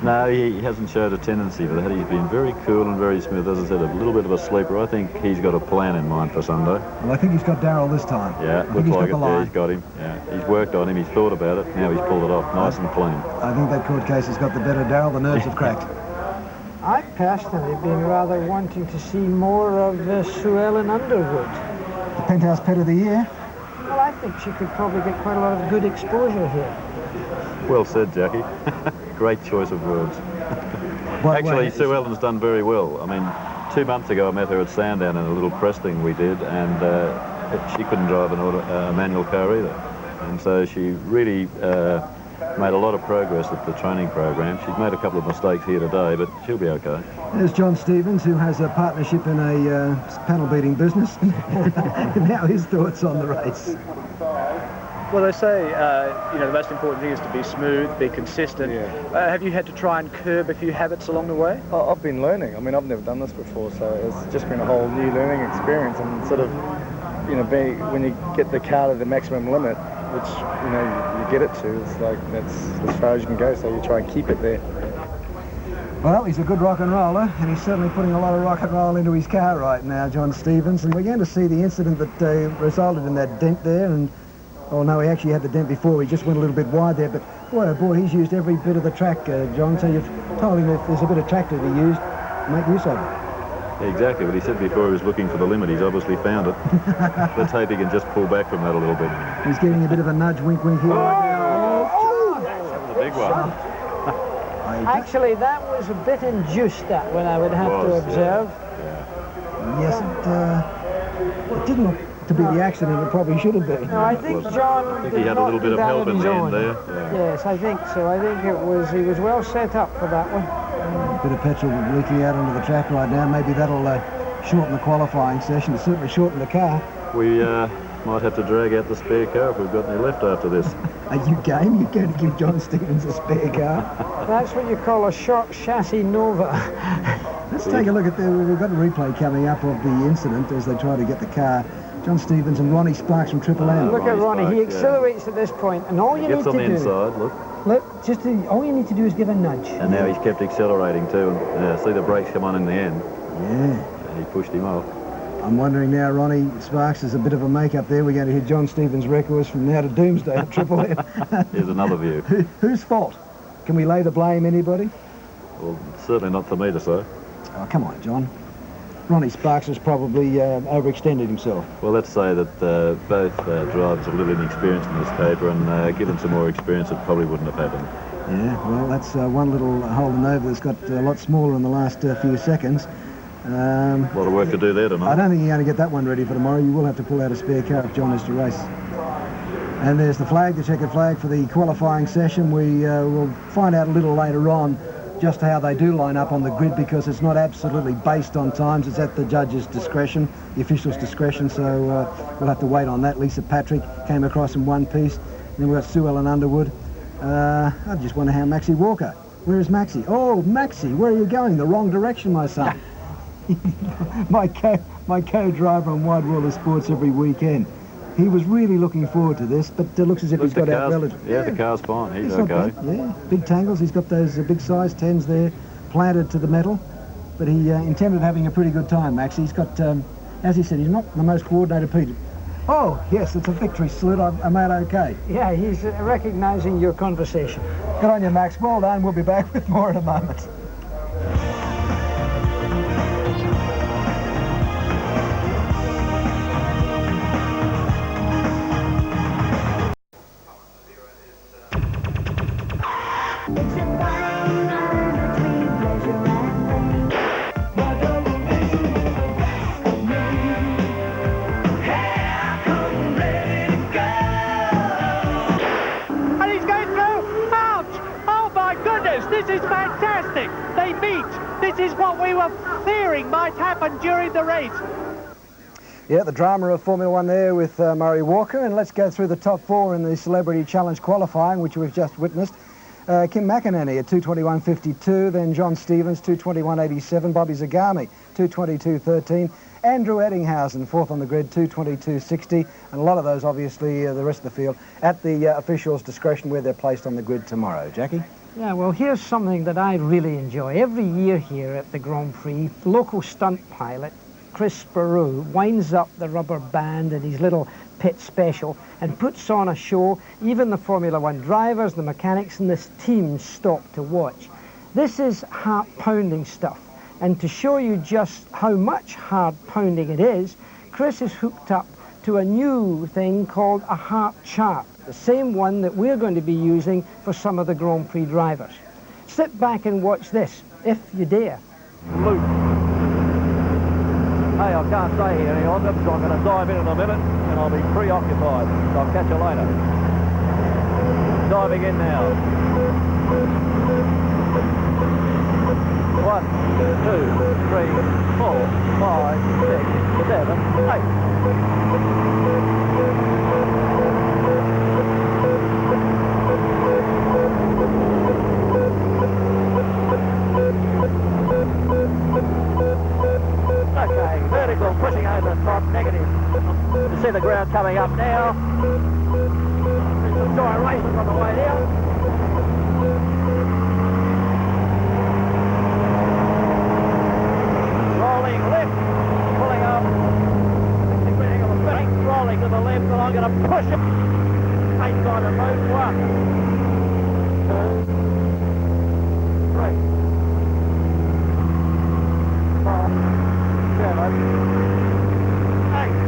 No, he hasn't showed a tendency for that. He's been very cool and very smooth. As I said, a little bit of a sleeper. I think he's got a plan in mind for Sunday. Well, I think he's got Darryl this time. Yeah, looks like it. Yeah, he's got him. Yeah, he's worked on him. He's thought about it. Now he's pulled it off, nice and clean. I think that court case has got the better Darryl. The nerves have cracked. I've personally been rather wanting to see more of Sue Ellen Underwood. The Penthouse Pet of the Year? Well, I think she could probably get quite a lot of good exposure here. Well said, Jackie. Great choice of words. Actually, Sue Ellen's done very well. I mean, 2 months ago I met her at Sandown in a little press thing we did, and she couldn't drive a manual car either. And so she really made a lot of progress at the training program. She's made a couple of mistakes here today, but she'll be okay. There's John Stevens, who has a partnership in a panel beating business. Now his thoughts on the race. Well, they say, the most important thing is to be smooth, be consistent. Yeah. Have you had to try and curb a few habits along the way? I've been learning. I mean, I've never done this before, so it's just been a whole new learning experience. And sort of, when you get the car to the maximum limit, which, you get it to, it's like that's as far as you can go, so you try and keep it there. Well, he's a good rock and roller, and he's certainly putting a lot of rock and roll into his car right now, John Stevens. And we're going to see the incident that resulted in that dent there, and Oh no, he actually had the dent before. He just went a little bit wide there, but boy, oh boy, he's used every bit of the track, John. So you've told him if there's a bit of track to be used, make use of it. Exactly, but he said before he was looking for the limit. He's obviously found it. Let's hope he can just pull back from that a little bit. He's getting a bit of a nudge, wink, wink here. That was a big one. Actually, that was a bit induced, that one, I would have to observe. Yes, it didn't look to be the accident it probably should have been. No, I think John I think he had a little bit of help in the end there. Yeah. Yes, I think so. I think he was well set up for that one. A bit of petrol leaking out onto the track right now. Maybe that'll shorten the qualifying session. It'll certainly shorten the car. We might have to drag out the spare car if we've got any left after this. Are you game? You're going to give John Stevens a spare car? That's what you call a short chassis Nova. Let's take a look at we've got a replay coming up of the incident as they try to get the car. John Stevens and Ronnie Sparks from Triple M. Look at Ronnie. He accelerates at this point, and all you need to do... Gets on the inside, look. Look, all you need to do is give a nudge. And now he's kept accelerating too. And see the brakes come on in the end. Yeah. And he pushed him off. I'm wondering now, Ronnie Sparks, there's a bit of a make-up there. We're going to hit John Stevens' records from now to doomsday at Triple M. Here's another view. Whose fault? Can we lay the blame anybody? Well, certainly not for me to say. Oh, come on, John. Ronnie Sparks has probably overextended himself. Well, let's say that both drivers are a little inexperienced in this paper, and given some more experience, it probably wouldn't have happened. Yeah, well, that's one little Holden Nova that's got a lot smaller in the last few seconds. A lot of work to do there tonight. I don't think you're going to get that one ready for tomorrow. You will have to pull out a spare car if John is to race. And there's the flag, the checkered flag for the qualifying session. We will find out a little later on just how they do line up on the grid, because it's not absolutely based on times. It's at the judge's discretion, the official's discretion, so we'll have to wait on that. Lisa Patrick came across in one piece. And then we've got Sue Ellen Underwood. I just wonder how Maxie Walker. Where is Maxie? Oh, Maxie, where are you going? The wrong direction, my son. my co-driver on Wide World of Sports every weekend. He was really looking forward to this, but it looks as if he's got out relatively. Yeah, the car's fine. He's okay. Yeah, big tangles. He's got those big size 10s there planted to the metal, but he intended having a pretty good time, Max. He's got, as he said, he's not the most coordinated Peter. Oh, yes, it's a victory salute. I made okay. Yeah, he's recognising your conversation. Good on you, Max. Well done. We'll be back with more in a moment. This is what we were fearing might happen during the race. Yeah, the drama of Formula One there with Murray Walker. And let's go through the top four in the Celebrity Challenge qualifying, which we've just witnessed. Kim McInerney at 2:21.52, then John Stevens, 2:21.87, Bobby Zagami, 2:22.13, Andrew Eddinghausen, fourth on the grid, 2:22.60, and a lot of those, obviously, the rest of the field, at the officials' discretion where they're placed on the grid tomorrow. Jackie? Yeah, well, here's something that I really enjoy. Every year here at the Grand Prix, local stunt pilot Chris Sparrow winds up the rubber band in his little pit special and puts on a show. Even the Formula One drivers, the mechanics, and this team stop to watch. This is heart-pounding stuff. And to show you just how much heart-pounding it is, Chris is hooked up to a new thing called a heart chart, the same one that we're going to be using for some of the Grand Prix drivers. Sit back and watch this, if you dare. Luke. Hey, I can't stay here any longer because I'm going to dive in a minute and I'll be preoccupied. So I'll catch you later. Diving in now. 1, 2, 3, 4, 5, 6, 7, 8. Okay, vertical, pushing over the top, negative. You see the ground coming up now. There's some gyrations on the way down. Rolling left, pulling up. 60 degrees angle of spinning, rolling to the left, and I'm going to push it. inside of move 1. 2, 3, 4, 7, 8.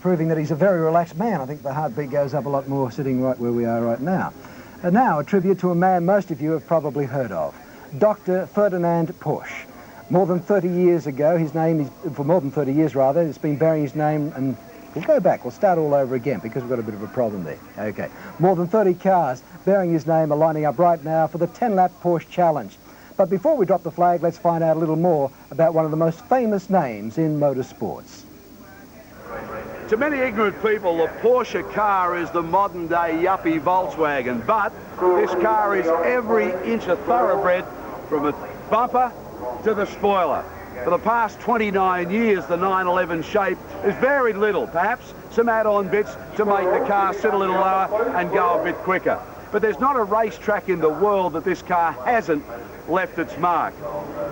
Proving that he's a very relaxed man. I think the heartbeat goes up a lot more sitting right where we are right now. And now a tribute to a man most of you have probably heard of, Dr. Ferdinand Porsche. More than 30 years ago, his name is, for more than 30 years rather, it's been bearing his name, and we'll go back, we'll start all over again because we've got a bit of a problem there. Okay, more than 30 cars bearing his name are lining up right now for the 10-lap Porsche Challenge. But before we drop the flag, let's find out a little more about one of the most famous names in motorsports. To many ignorant people, the Porsche car is the modern-day yuppie Volkswagen, but this car is every inch a thoroughbred from its bumper to the spoiler. For the past 29 years, the 911 shape has varied little, perhaps some add-on bits to make the car sit a little lower and go a bit quicker. But there's not a racetrack in the world that this car hasn't left its mark.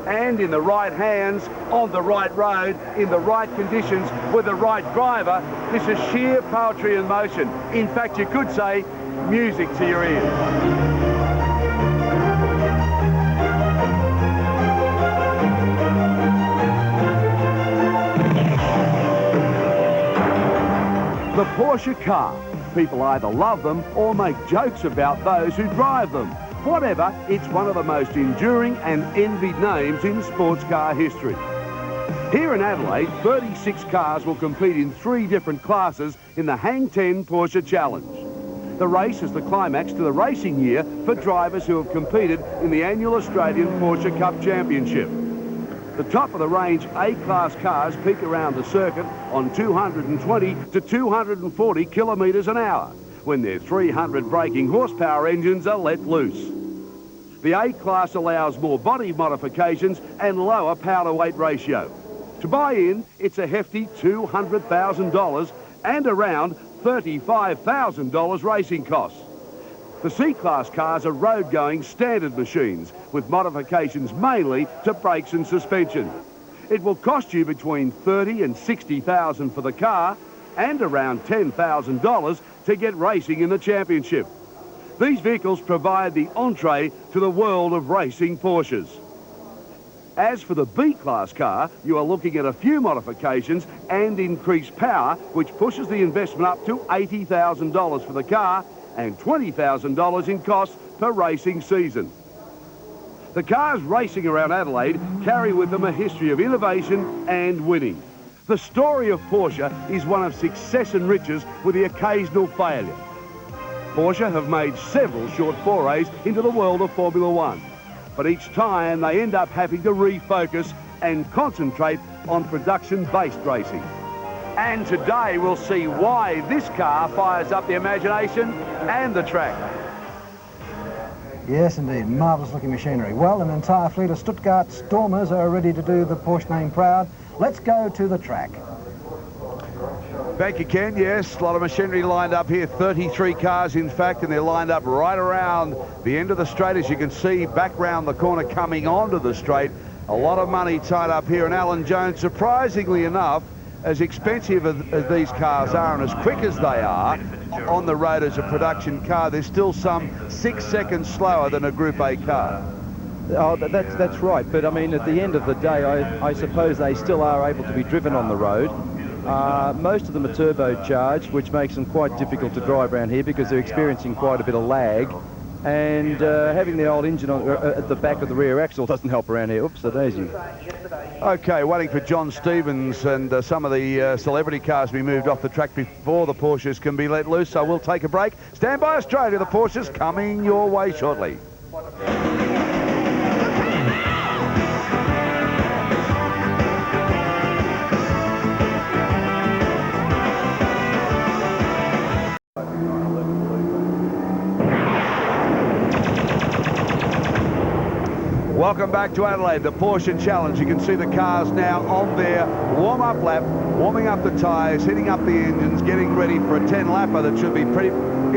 And in the right hands, on the right road, in the right conditions, with the right driver, this is sheer poetry in motion. In fact, you could say music to your ears. The Porsche car. People either love them or make jokes about those who drive them. Whatever, it's one of the most enduring and envied names in sports car history. Here in Adelaide, 36 cars will compete in 3 different classes in the Hang 10 Porsche Challenge. The race is the climax to the racing year for drivers who have competed in the annual Australian Porsche Cup Championship. The top-of-the-range A-class cars peak around the circuit on 220 to 240 kilometres an hour, when their 300 braking horsepower engines are let loose. The A-Class allows more body modifications and lower power-to-weight ratio. To buy in, it's a hefty $200,000 and around $35,000 racing costs. The C-Class cars are road-going standard machines with modifications mainly to brakes and suspension. It will cost you between $30,000 and $60,000 for the car and around $10,000 to get racing in the championship. These vehicles provide the entree to the world of racing Porsches. As for the B-Class car, you are looking at a few modifications and increased power, which pushes the investment up to $80,000 for the car and $20,000 in costs per racing season. The cars racing around Adelaide carry with them a history of innovation and winning. The story of Porsche is one of success and riches with the occasional failure. Porsche have made several short forays into the world of Formula One, but each time they end up having to refocus and concentrate on production-based racing. And today we'll see why this car fires up the imagination and the track. Yes, indeed. Marvellous looking machinery. Well, an entire fleet of Stuttgart Stormers are ready to do the Porsche name proud. Let's go to the track. Thank you, Ken. Yes, a lot of machinery lined up here. 33 cars, in fact, and they're lined up right around the end of the straight. As you can see, back round the corner coming onto the straight. A lot of money tied up here. And Alan Jones, surprisingly enough, as expensive as these cars are and as quick as they are on the road as a production car, they're still some 6 seconds slower than a Group A car. Oh, that's right. But I mean, at the end of the day, I suppose they still are able to be driven on the road. Most of them are turbocharged, which makes them quite difficult to drive around here because they're experiencing quite a bit of lag. And having the old engine on, at the back of the rear axle doesn't help around here. Oops, a daisy. Okay, waiting for John Stevens and some of the celebrity cars to be moved off the track before the Porsches can be let loose. So we'll take a break. Stand by, Australia. The Porsches coming your way shortly. Welcome back to Adelaide, the Porsche Challenge. You can see the cars now on their warm-up lap, warming up the tyres, hitting up the engines, getting ready for a 10-lapper that should be pretty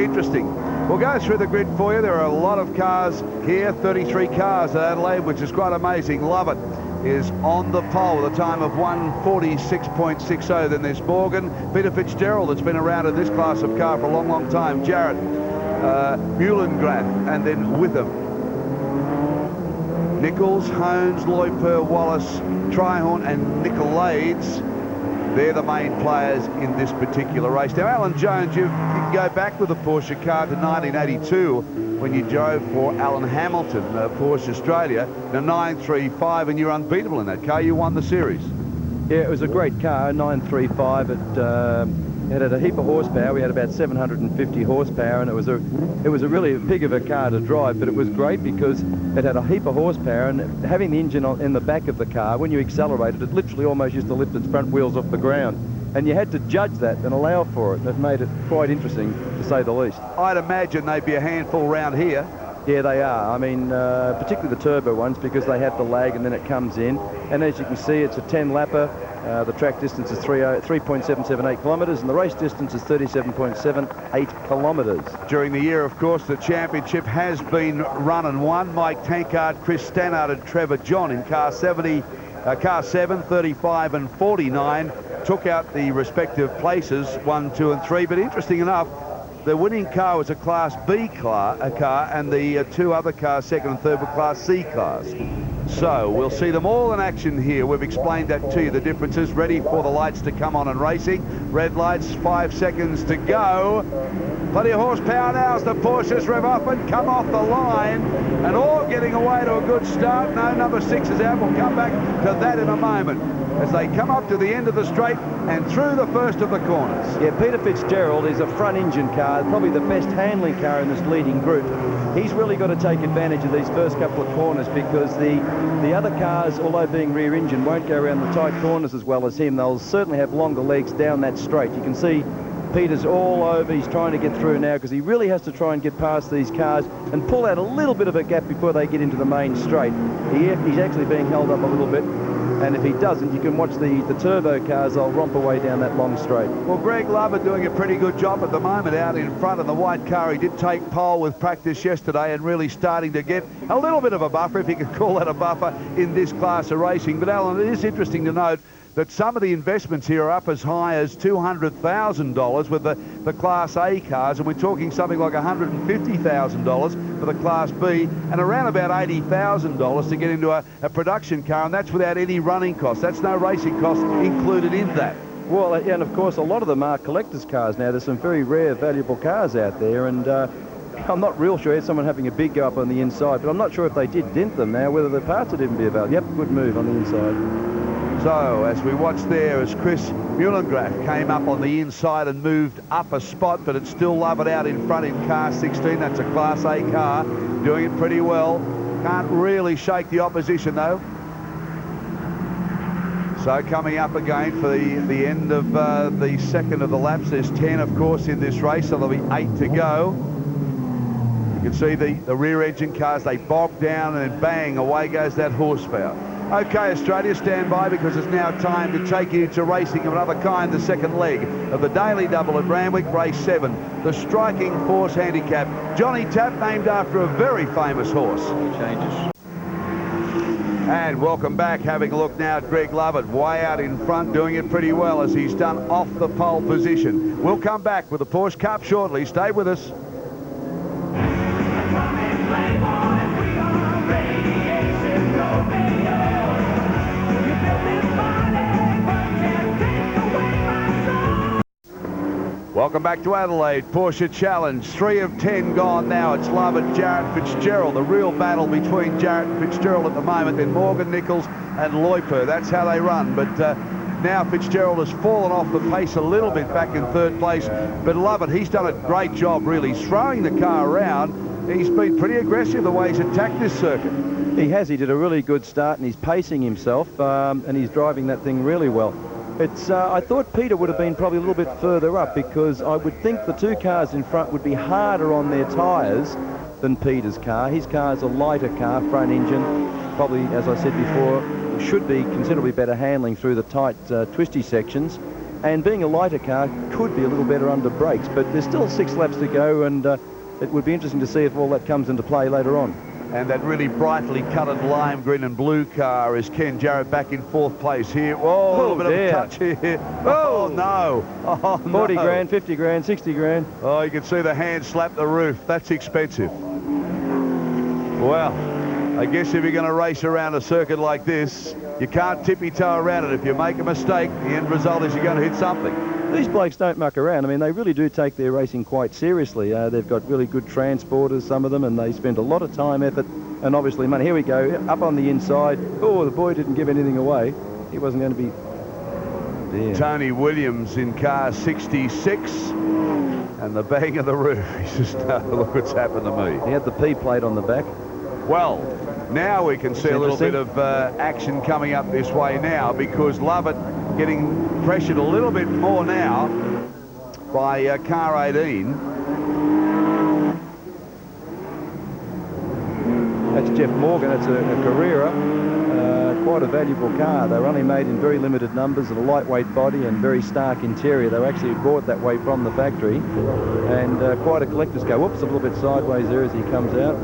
interesting. We'll go through the grid for you. There are a lot of cars here, 33 cars at Adelaide, which is quite amazing. Lovett is on the pole with a time of 1:46.60. Then there's Morgan, Peter Fitzgerald, that's been around in this class of car for a long, long time. Jarrett, Muhlengrath, and then Witham. Nichols, Hones, Loiper, Wallace, Trihorn and Nicolaides. They're the main players in this particular race. Now, Alan Jones, you can go back with the Porsche car to 1982 when you drove for Alan Hamilton, Porsche Australia, the 935, and you're unbeatable in that car. You won the series. Yeah, it was a great car, 935. It had a heap of horsepower. We had about 750 horsepower, and it was a really pig of a car to drive, but it was great because it had a heap of horsepower, and having the engine in the back of the car, when you accelerated, it literally almost used to lift its front wheels off the ground. And you had to judge that and allow for it, and it made it quite interesting, to say the least. I'd imagine they'd be a handful round here. Yeah, they are. I mean, particularly the turbo ones, because they have the lag and then it comes in. And as you can see, it's a 10-lapper. The track distance is 3.778 kilometres, and the race distance is 37.78 kilometres. During the year, of course, the championship has been run and won. Mike Tankard, Chris Stannard and Trevor John in car 7, 35 and 49 took out the respective places 1, 2 and 3. But interesting enough, the winning car was a Class B car, and the two other cars, second and third, were Class C cars. So we'll see them all in action here. We've explained that to you, the differences. Ready for the lights to come on and racing. Red lights, 5 seconds to go. Plenty of horsepower now as the Porsches rev up and come off the line. And all getting away to a good start. No, number 6 is out. We'll come back to that in a moment as they come up to the end of the straight and through the first of the corners. Yeah, Peter Fitzgerald is a front engine car, probably the best handling car in this leading group. He's really got to take advantage of these first couple of corners because the other cars, although being rear engine, won't go around the tight corners as well as him. They'll certainly have longer legs down that straight. You can see Peter's all over. He's trying to get through now because he really has to try and get past these cars and pull out a little bit of a gap before they get into the main straight. He's actually being held up a little bit. And if he doesn't, you can watch the turbo cars. They'll romp away down that long straight. Well, Greg Lovett doing a pretty good job at the moment out in front of the white car. He did take pole with practice yesterday and really starting to get a little bit of a buffer, if you could call that a buffer, in this class of racing. But, Alan, it is interesting to note that some of the investments here are up as high as $200,000 with the Class A cars, and we're talking something like $150,000 for the Class B, and around about $80,000 to get into a production car, and that's without any running costs. That's no racing costs included in that. Well, and of course, a lot of them are collector's cars now. There's some very rare, valuable cars out there, and I'm not real sure. I had someone having a big go up on the inside, but I'm not sure if they did dent them now, whether the parts would even be available. Yep, good move on the inside. So, as we watch there, as Chris Muhlengrath came up on the inside and moved up a spot, but it's still Lovett out in front in car 16. That's a Class A car, doing it pretty well. Can't really shake the opposition, though. So coming up again for the end of the second of the laps. There's 10, of course, in this race, so there'll be 8 to go. You can see the rear engine cars, they bog down and bang, away goes that horsepower. Okay, Australia, stand by because it's now time to take you to racing of another kind, the second leg of the Daily Double at Randwick, race 7. The Striking Force Handicap. Johnny Tapp, named after a very famous horse. Changes. And welcome back. Having a look now at Greg Lovett, way out in front, doing it pretty well as he's done off the pole position. We'll come back with the Porsche Cup shortly. Stay with us. Welcome back to Adelaide. Porsche Challenge. 3 of 10 gone now. It's Lovett, Jarrett Fitzgerald. The real battle between Jarrett and Fitzgerald at the moment. Then Morgan Nichols and Loiper. That's how they run. But now Fitzgerald has fallen off the pace a little bit back in 3rd place. But Lovett, he's done a great job, really. He's throwing the car around. He's been pretty aggressive the way he's attacked this circuit. He has. He did a really good start, and he's pacing himself, and he's driving that thing really well. It's, I thought Peter would have been probably a little bit further up, because I would think the 2 cars in front would be harder on their tyres than Peter's car. His car's a lighter car, front engine, probably, as I said before, should be considerably better handling through the tight, twisty sections. And being a lighter car could be a little better under brakes, but there's still 6 laps to go, and it would be interesting to see if all that comes into play later on. And that really brightly coloured lime green and blue car is Ken Jarrett back in 4th place here. Whoa, a little bit of a touch here. Oh, no. Oh, 40 grand, 50 grand, 60 grand. Oh, you can see the hand slap the roof. That's expensive. Well, I guess if you're going to race around a circuit like this, you can't tippy-toe around it. If you make a mistake, the end result is you're going to hit something. These blokes don't muck around. I mean, they really do take their racing quite seriously. They've got really good transporters, some of them, and they spend a lot of time, effort, and obviously money. Here we go, up on the inside. Oh, the boy didn't give anything away. He wasn't going to be there. Tony Williams in car 66, and the bang of the roof. He's just, look what's happened to me. He had the P plate on the back. Well, now we can see a little bit of action coming up this way now, because Lovett getting pressured a little bit more now by car 18. That's Jeff Morgan. It's a Carrera, quite a valuable car. They were only made in very limited numbers and a lightweight body and very stark interior. They were actually bought that way from the factory, and quite a collector's car. Whoops, a little bit sideways there as he comes out.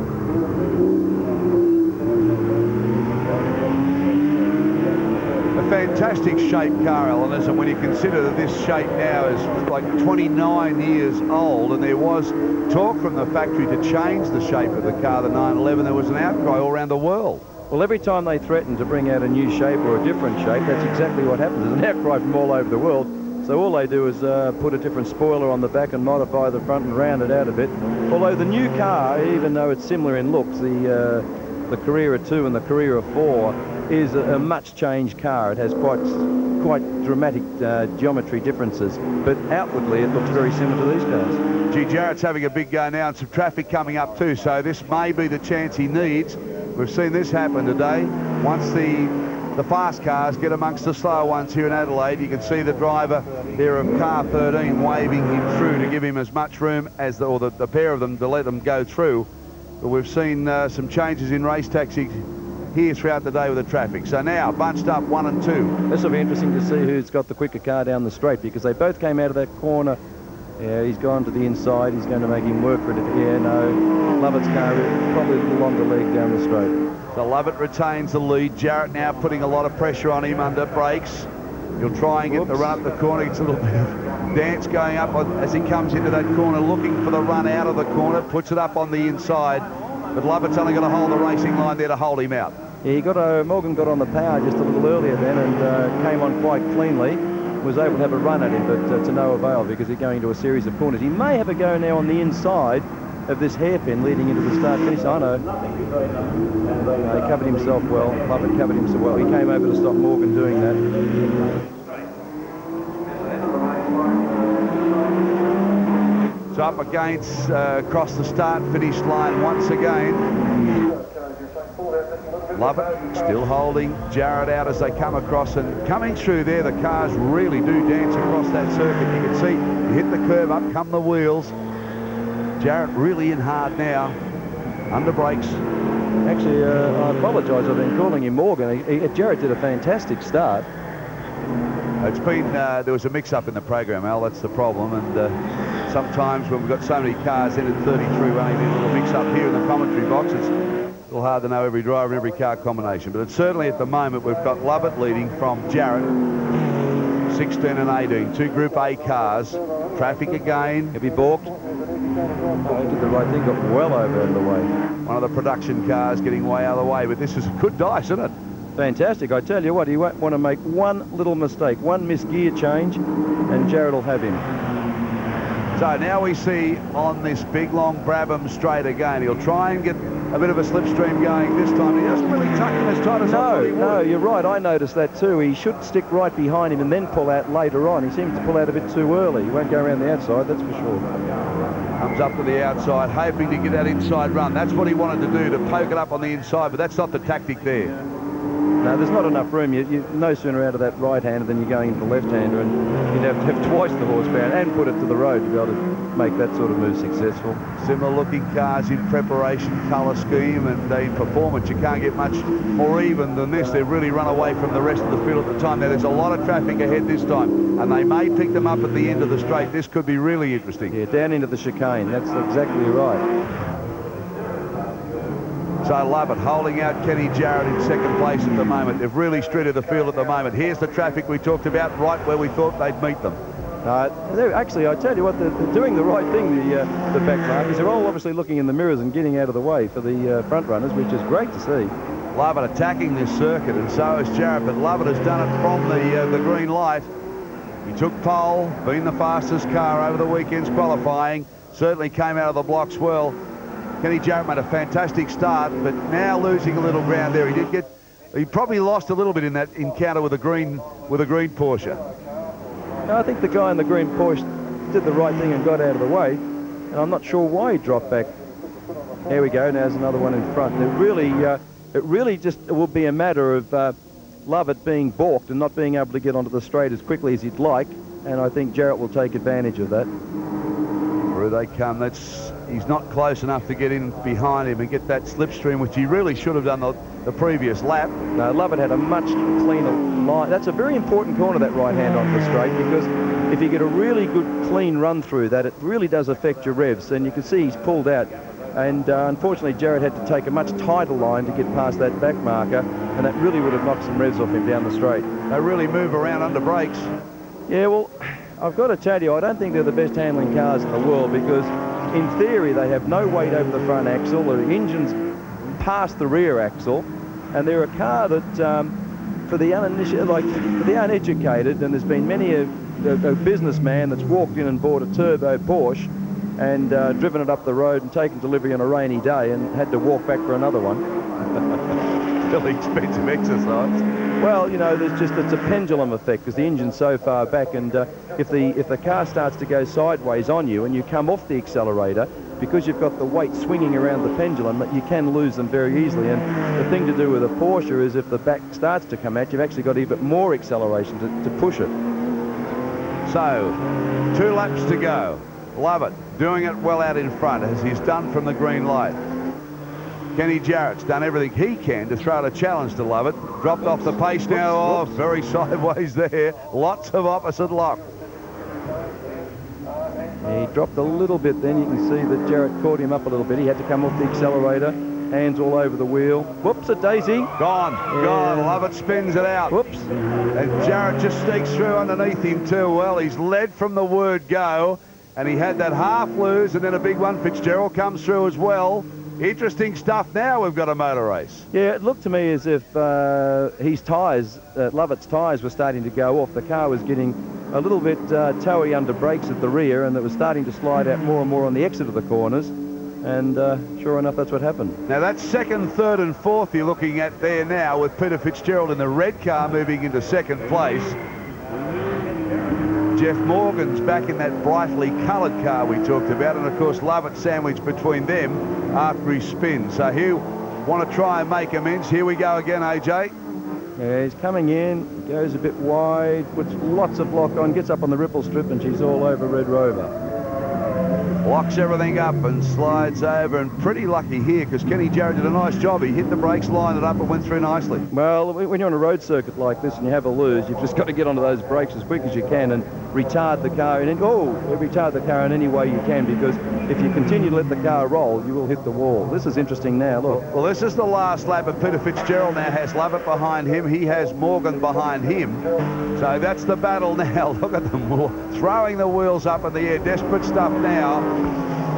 Fantastic shape car, Alan, isn't it? When you consider that this shape now is like 29 years old, and there was talk from the factory to change the shape of the car, the 911. There was an outcry all around the world. Well, every time they threaten to bring out a new shape or a different shape, that's exactly what happens. There's an outcry from all over the world. So all they do is put a different spoiler on the back and modify the front and round it out a bit. Although the new car, even though it's similar in looks, the Carrera 2 and the Carrera 4 is a much changed car. It has quite dramatic geometry differences, but outwardly it looks very similar to these cars. Gee, Jarrett's having a big go now, and some traffic coming up too, so this may be the chance he needs. We've seen this happen today. Once the fast cars get amongst the slow ones here in Adelaide, you can see the driver there of car 13 waving him through to give him as much room as the pair of them to let them go through. But we've seen some changes in race taxi here throughout the day with the traffic. So now bunched up 1 and 2. This will be interesting to see who's got the quicker car down the straight, because they both came out of that corner. Yeah, he's gone to the inside. He's going to make him work for it. Yeah, no. Lovett's car probably a little longer leg down the straight. So Lovett retains the lead. Jarrett now putting a lot of pressure on him under brakes. He'll try and get the run up the corner. It's a little bit of dance going up as he comes into that corner, looking for the run out of the corner. Puts it up on the inside. But Lovett's only got to hold the racing line there to hold him out. Yeah, Morgan got on the power just a little earlier then and came on quite cleanly. Was able to have a run at him, but to no avail because he's going into a series of corners. He may have a go now on the inside of this hairpin leading into the start finish. I know. He covered himself well. Lovett covered himself well. He came over to stop Morgan doing that. So up against across the start finish line once again. Lovett still holding Jarrett out as they come across, and coming through there, the cars really do dance across that circuit. You can see you hit the curve, up come the wheels. Jarrett really in hard now, under brakes. Actually, I apologise, I've been calling him Morgan. Jarrett did a fantastic start. It's been, there was a mix-up in the program, Al, that's the problem, and sometimes when we've got so many cars in at 33, we only need a little mix-up here in the commentary box. It's a little hard to know every driver and every car combination, but it's certainly at the moment we've got Lovett leading from Jarrett, 16 and 18, two Group A cars. Traffic again. He'll be balked. Oh, he did the right thing, got well over out of the way. One of the production cars getting way out of the way, but this is a good dice, isn't it? Fantastic. I tell you what, he won't want to make one little mistake, one missed gear change, and Jarrett will have him. So now we see on this big long Brabham straight again, he'll try and get a bit of a slipstream going this time. He doesn't really tuck him as tight as I thought he would. No, you're right. I noticed that too. He should stick right behind him and then pull out later on. He seems to pull out a bit too early. He won't go around the outside, that's for sure. Comes up to the outside, hoping to get that inside run. That's what he wanted to do, to poke it up on the inside, but that's not the tactic there. No, there's not enough room. You're no sooner out of that right-hander than you're going into the left-hander, and you'd have to have twice the horsepower and put it to the road to be able to make that sort of move successful. Similar-looking cars in preparation, colour scheme, and in performance. You can't get much more even than this. They've really run away from the rest of the field at the time. Now, there's a lot of traffic ahead this time, and they may pick them up at the end of the straight. This could be really interesting. Yeah, down into the chicane. That's exactly right. So Lovett holding out Kenny Jarrett in second place at the moment. They've really strutted the field at the moment. Here's the traffic we talked about, right where we thought they'd meet them. Actually, I tell you what, they're doing the right thing, the back markers. They're all obviously looking in the mirrors and getting out of the way for the front runners, which is great to see. Lovett attacking this circuit, and so has Jarrett, but Lovett has done it from the green light. He took pole, been the fastest car over the weekend's qualifying, certainly came out of the blocks well. Kenny Jarrett made a fantastic start, but now losing a little ground there. He probably lost a little bit in that encounter with a green Porsche. I think the guy in the green Porsche did the right thing and got out of the way, and I'm not sure why he dropped back. There we go. Now there's another one in front. It really just will be a matter of Lovett being balked and not being able to get onto the straight as quickly as he'd like, and I think Jarrett will take advantage of that. Through they come. He's not close enough to get in behind him and get that slipstream, which he really should have done the previous lap. No, Lovett had a much cleaner line. That's a very important corner, that right hand on the straight, because if you get a really good clean run through that, it really does affect your revs, and you can see he's pulled out. And unfortunately, Jarrett had to take a much tighter line to get past that back marker, and that really would have knocked some revs off him down the straight. They really move around under brakes. Yeah, well, I've got to tell you, I don't think they're the best handling cars in the world, because in theory they have no weight over the front axle, the engine's past the rear axle, and they're a car that for the uneducated, and there's been many a businessman that's walked in and bought a turbo Porsche and driven it up the road and taken delivery on a rainy day and had to walk back for another one. Still expensive exercise. Well, you know, it's a pendulum effect, because the engine's so far back, and if the car starts to go sideways on you and you come off the accelerator, because you've got the weight swinging around the pendulum, you can lose them very easily. And the thing to do with a Porsche is if the back starts to come out, you've actually got even more acceleration to push it. So, 2 laps to go. Lovett doing it well out in front, as he's done from the green light. Kenny Jarrett's done everything he can to throw out a challenge to Lovett. Dropped off the pace now. Oh, very sideways there. Lots of opposite lock. He dropped a little bit then. You can see that Jarrett caught him up a little bit. He had to come off the accelerator. Hands all over the wheel. Whoops, a daisy. Gone. Lovett spins it out. Whoops. And Jarrett just sneaks through underneath him too. Well, he's led from the word go, and he had that half lose, and then a big one. Fitzgerald comes through as well. Interesting stuff now. We've got a motor race. Yeah, it looked to me as if his tyres, Lovett's tyres were starting to go off. The car was getting a little bit towy under brakes at the rear, and it was starting to slide out more and more on the exit of the corners. And sure enough, that's what happened. Now that's second, third and fourth you're looking at there now, with Peter Fitzgerald in the red car moving into second place. Jeff Morgan's back in that brightly coloured car we talked about, and of course Lovett sandwiched between them after he spins. So want to try and make amends. Here we go again, AJ. Yeah, he's coming in, goes a bit wide, puts lots of lock on, gets up on the ripple strip, and she's all over Red Rover. Locks everything up and slides over, and pretty lucky here because Kenny Jarrett did a nice job. He hit the brakes, lined it up, and went through nicely. Well, when you're on a road circuit like this and you have a lose, you've just got to get onto those brakes as quick as you can and retard the car retard the car in any way you can, because if you continue to let the car roll, you will hit the wall. This is interesting now, look. Well, this is the last lap, and Peter Fitzgerald now has Lovett behind him. He has Morgan behind him. So that's the battle now. Look at them throwing the wheels up in the air. Desperate stuff now.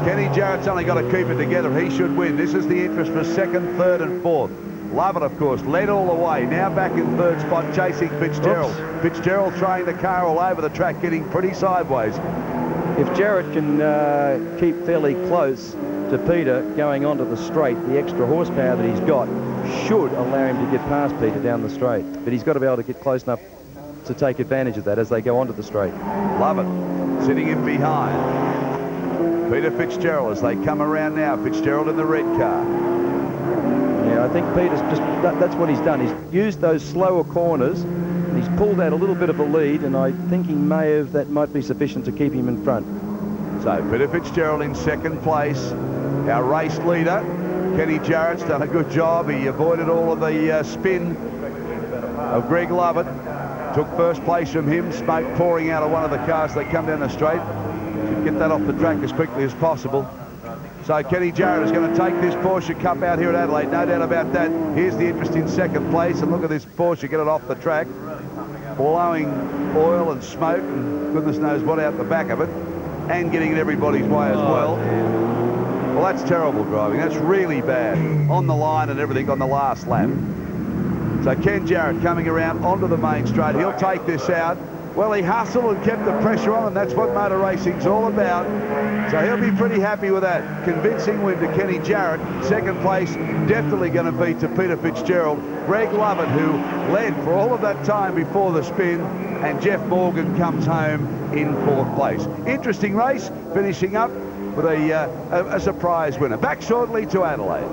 Kenny Jarrett's only got to keep it together. He should win. This is the interest for second, third and fourth. Lovett, of course, led all the way. Now back in third spot, chasing Fitzgerald. Oops. Fitzgerald throwing the car all over the track, getting pretty sideways. If Jarrett can keep fairly close to Peter going onto the straight, the extra horsepower that he's got should allow him to get past Peter down the straight. But he's got to be able to get close enough to take advantage of that as they go onto the straight. Lovett sitting in behind. Peter Fitzgerald as they come around now. Fitzgerald in the red car. Yeah, I think Peter's just, that's what he's done. He's used those slower corners. And he's pulled out a little bit of a lead, and I think that might be sufficient to keep him in front. So Peter Fitzgerald in second place. Our race leader, Kenny Jarrett's done a good job. He avoided all of the spin of Greg Lovett. Took first place from him. Smoke pouring out of one of the cars. They come down the straight. Should get that off the track as quickly as possible. So Kenny Jarrett is going to take this Porsche Cup out here at Adelaide, no doubt about that. Here's the interest in second place, and look at this Porsche get it off the track, blowing oil and smoke and goodness knows what out the back of it, and getting in everybody's way as well. Well, that's terrible driving. That's really bad. On the line and everything on the last lap. So Ken Jarrett coming around onto the main straight. He'll take this out. Well, he hustled and kept the pressure on, and that's what motor racing's all about. So he'll be pretty happy with that. Convincing win to Kenny Jarrett. Second place, definitely going to be to Peter Fitzgerald. Greg Lovett, who led for all of that time before the spin, and Jeff Morgan comes home in fourth place. Interesting race, finishing up with a surprise winner. Back shortly to Adelaide.